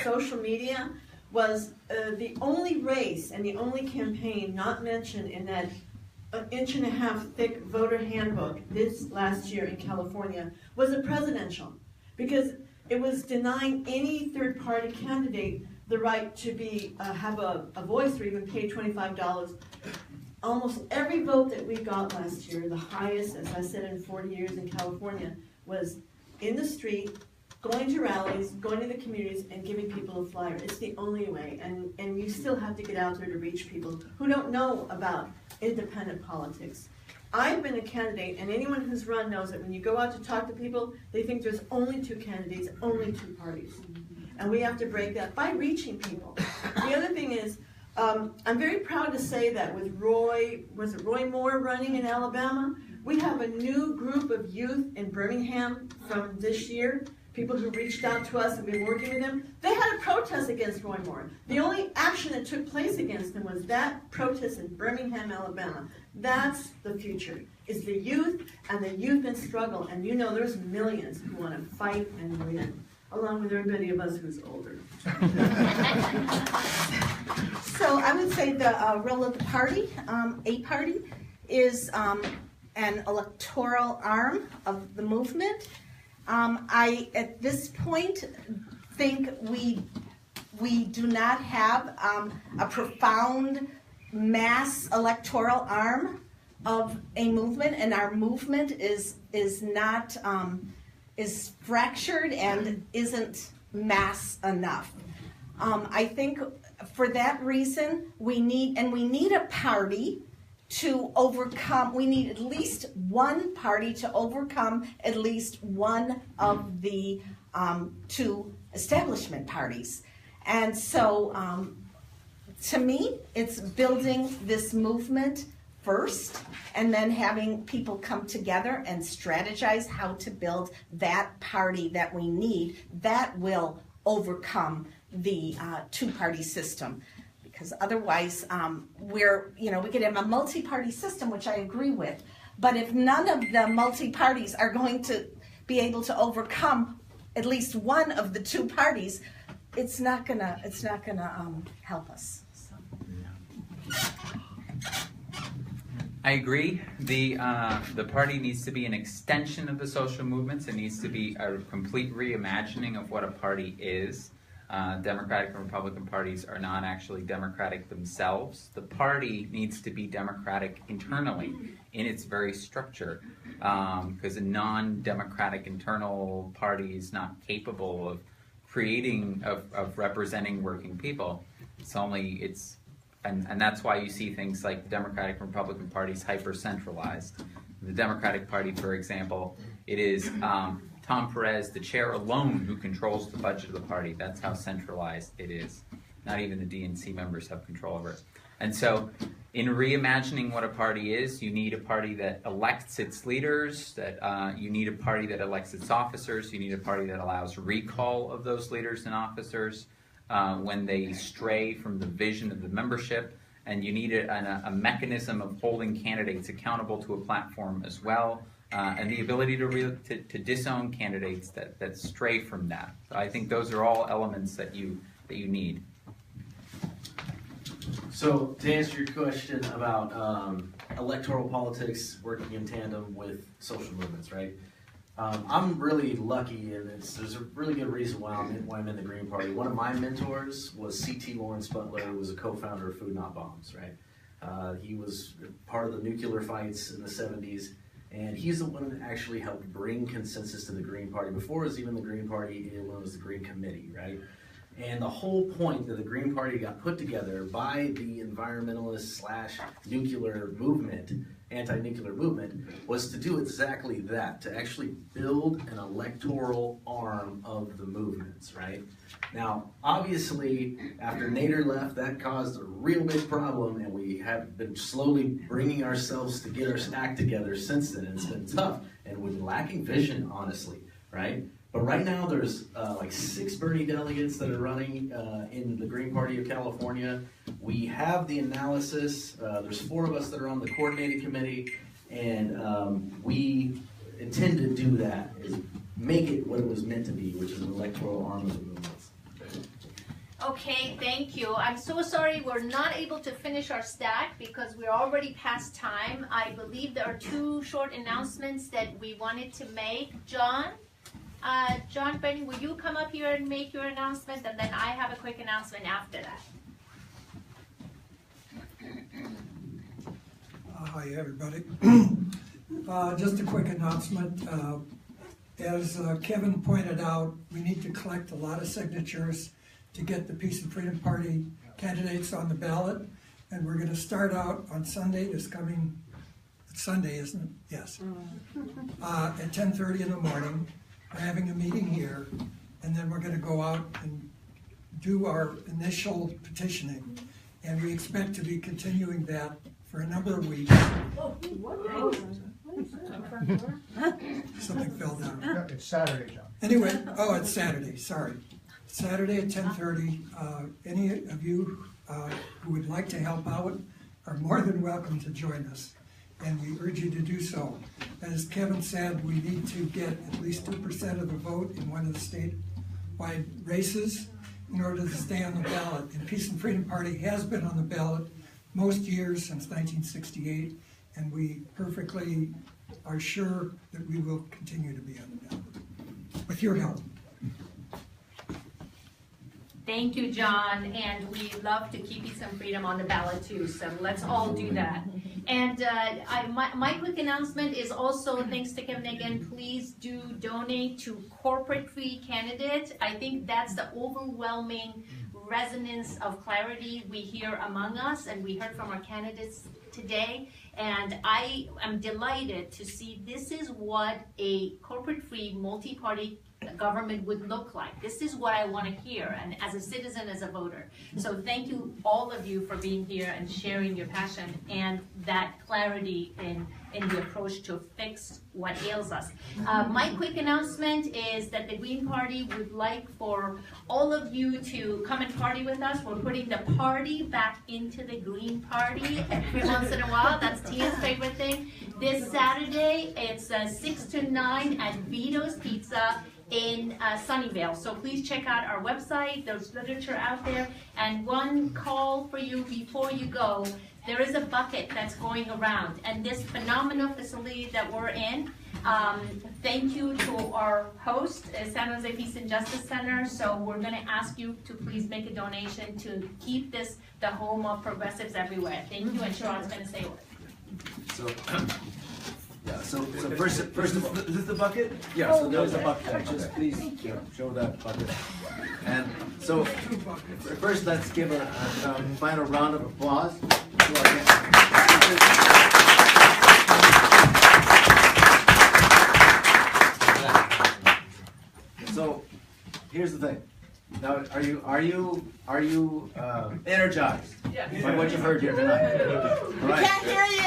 social media was the only race and the only campaign not mentioned in that 1.5 inch thick voter handbook this last year in California was a presidential. Because it was denying any third-party candidate the right to have a voice or even pay $25. Almost every vote that we got last year, the highest, as I said, in 40 years in California, was in the street, going to rallies, going to the communities, and giving people a flyer. It's the only way, and you still have to get out there to reach people who don't know about independent politics. I've been a candidate, and anyone who's run knows that when you go out to talk to people, they think there's only two candidates, only two parties. And we have to break that by reaching people. The other thing is, I'm very proud to say that with Roy Moore running in Alabama, we have a new group of youth in Birmingham from this year, people who reached out to us and been working with them. They had a protest against Roy Moore. The only action that took place against him was that protest in Birmingham, Alabama. That's the future, is the youth and the youth in struggle. And you know there's millions who want to fight and win, along with everybody of us who's older.
So I would say the role of the party, a party, is an electoral arm of the movement. I, at this point, think we do not have a profound mass electoral arm of a movement, and our movement is not is fractured and isn't mass enough. I think for that reason we need a party to overcome. We need at least one party to overcome at least one of the two establishment parties. And so to me, it's building this movement first and then having people come together and strategize how to build that party that we need that will overcome the two-party system. Because otherwise, we could have a multi-party system, which I agree with. But if none of the multi-parties are going to be able to overcome at least one of the two parties, it's not gonna help us. So.
I agree. The party needs to be an extension of the social movements. It needs to be a complete reimagining of what a party is. Democratic and Republican parties are not actually democratic themselves. The party needs to be democratic internally in its very structure, because a non-democratic internal party is not capable of creating, of representing working people. And that's why you see things like the Democratic and Republican parties hyper-centralized. The Democratic Party, for example, it is Tom Perez, the chair alone, who controls the budget of the party. That's how centralized it is. Not even the DNC members have control over it. And so in reimagining what a party is, you need a party that elects its leaders, you need a party that elects its officers, you need a party that allows recall of those leaders and officers when they stray from the vision of the membership, and you need a mechanism of holding candidates accountable to a platform as well. And the ability to disown candidates that stray from that. So I think those are all elements that you need.
So to answer your question about electoral politics working in tandem with social movements, right? I'm really lucky, and there's a really good reason why I'm in the Green Party. One of my mentors was C.T. Lawrence Butler, who was a co-founder of Food Not Bombs, right? He was part of the nuclear fights in the 70s. And he's the one that actually helped bring consensus to the Green Party. Before it was even the Green Party, it was the Green Committee, right? And the whole point that the Green Party got put together by the environmentalist / nuclear movement, anti-nuclear movement, was to do exactly that, to actually build an electoral arm of the movements, right? Now, obviously, after Nader left, that caused a real big problem, and we have been slowly bringing ourselves to get our act together since then. It's been tough, and we're lacking vision, honestly, right? But right now, there's like 6 Bernie delegates that are running in the Green Party of California. We have the analysis. There's 4 of us that are on the coordinating committee, and we intend to do that, is make it what it was meant to be, which is an electoral arm of the movement.
Okay, thank you. I'm so sorry we're not able to finish our stack because we're already past time. I believe there are 2 short announcements that we wanted to make. John? John Bernie, will you come up here and make your announcement, and then I have a quick announcement after that.
Hi, everybody. Just a quick announcement. As Kevin pointed out, we need to collect a lot of signatures to get the Peace and Freedom Party candidates on the ballot. And we're going to start out on Sunday, this coming Sunday, isn't it? Yes. At 10:30 in the morning. We're having a meeting here, and then we're going to go out and do our initial petitioning. And we expect to be continuing that for a number of weeks. Something fell down.
No, it's Saturday, John.
Anyway, it's Saturday, sorry. Saturday at 10:30. Any of you who would like to help out are more than welcome to join us, and we urge you to do so. As Kevin said, we need to get at least 2% of the vote in one of the statewide races in order to stay on the ballot. The Peace and Freedom Party has been on the ballot most years since 1968, and we perfectly are sure that we will continue to be on the ballot, with your help.
Thank you, John, and we love to keep Peace and Freedom on the ballot too, so let's all do that. And my quick announcement is also, thanks to Kevin again, please do donate to corporate-free candidates. I think that's the overwhelming resonance of clarity we hear among us, and we heard from our candidates today. And I am delighted to see this is what a corporate-free, multi-party government would look like. This is what I want to hear, and as a citizen, as a voter. So thank you, all of you, for being here and sharing your passion and that clarity in the approach to fix what ails us. My quick announcement is that the Green Party would like for all of you to come and party with us. We're putting the party back into the Green Party every once in a while. That's Tia's favorite thing. This Saturday, it's 6 to 9 at Vito's Pizza in Sunnyvale. So please check out our website. There's literature out there. And one call for you before you go. There is a bucket that's going around, and this phenomenal facility that we're in, thank you to our host, San Jose Peace and Justice Center. So we're going to ask you to please make a donation to keep this the home of progressives everywhere. Thank you, and Sharat's going to say what.
So, yeah, so first of all,
Is this the bucket?
yeah, so there's a bucket. Just please show that bucket. And so, first, let's give a final round of applause to our guests. So, here's the thing. Now, are you energized by what you've heard here tonight? All right.
Can't hear you.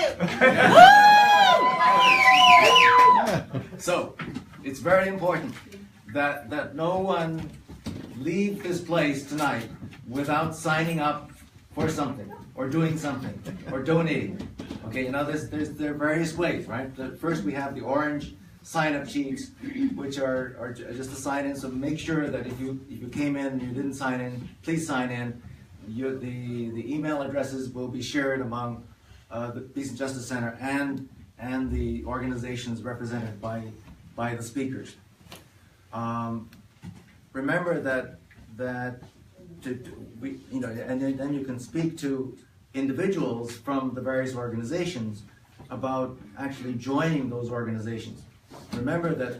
So, it's very important that no one leave this place tonight without signing up for something, or doing something, or donating. Okay, you know, there are various ways, right? First, we have the orange sign-up sheets, which are just a sign-in. So make sure that if you came in and you didn't sign in, please sign in. The email addresses will be shared among the Peace and Justice Center and the organizations represented by the speakers. Remember that and then you can speak to individuals from the various organizations about actually joining those organizations. Remember that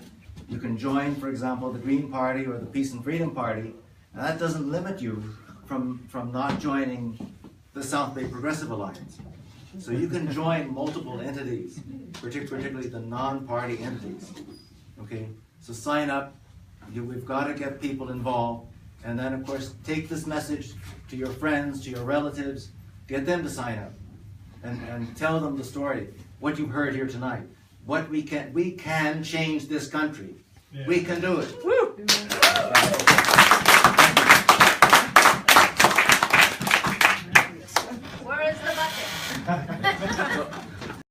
you can join, for example, the Green Party or the Peace and Freedom Party, and that doesn't limit you from not joining the South Bay Progressive Alliance. So you can join multiple entities, particularly the non-party entities. Okay, so sign up. We've got to get people involved, and then of course take this message to your friends, to your relatives, get them to sign up, and tell them the story, what you've heard here tonight. What we can change this country. Yeah. We can do it. Woo!
Where is the bucket?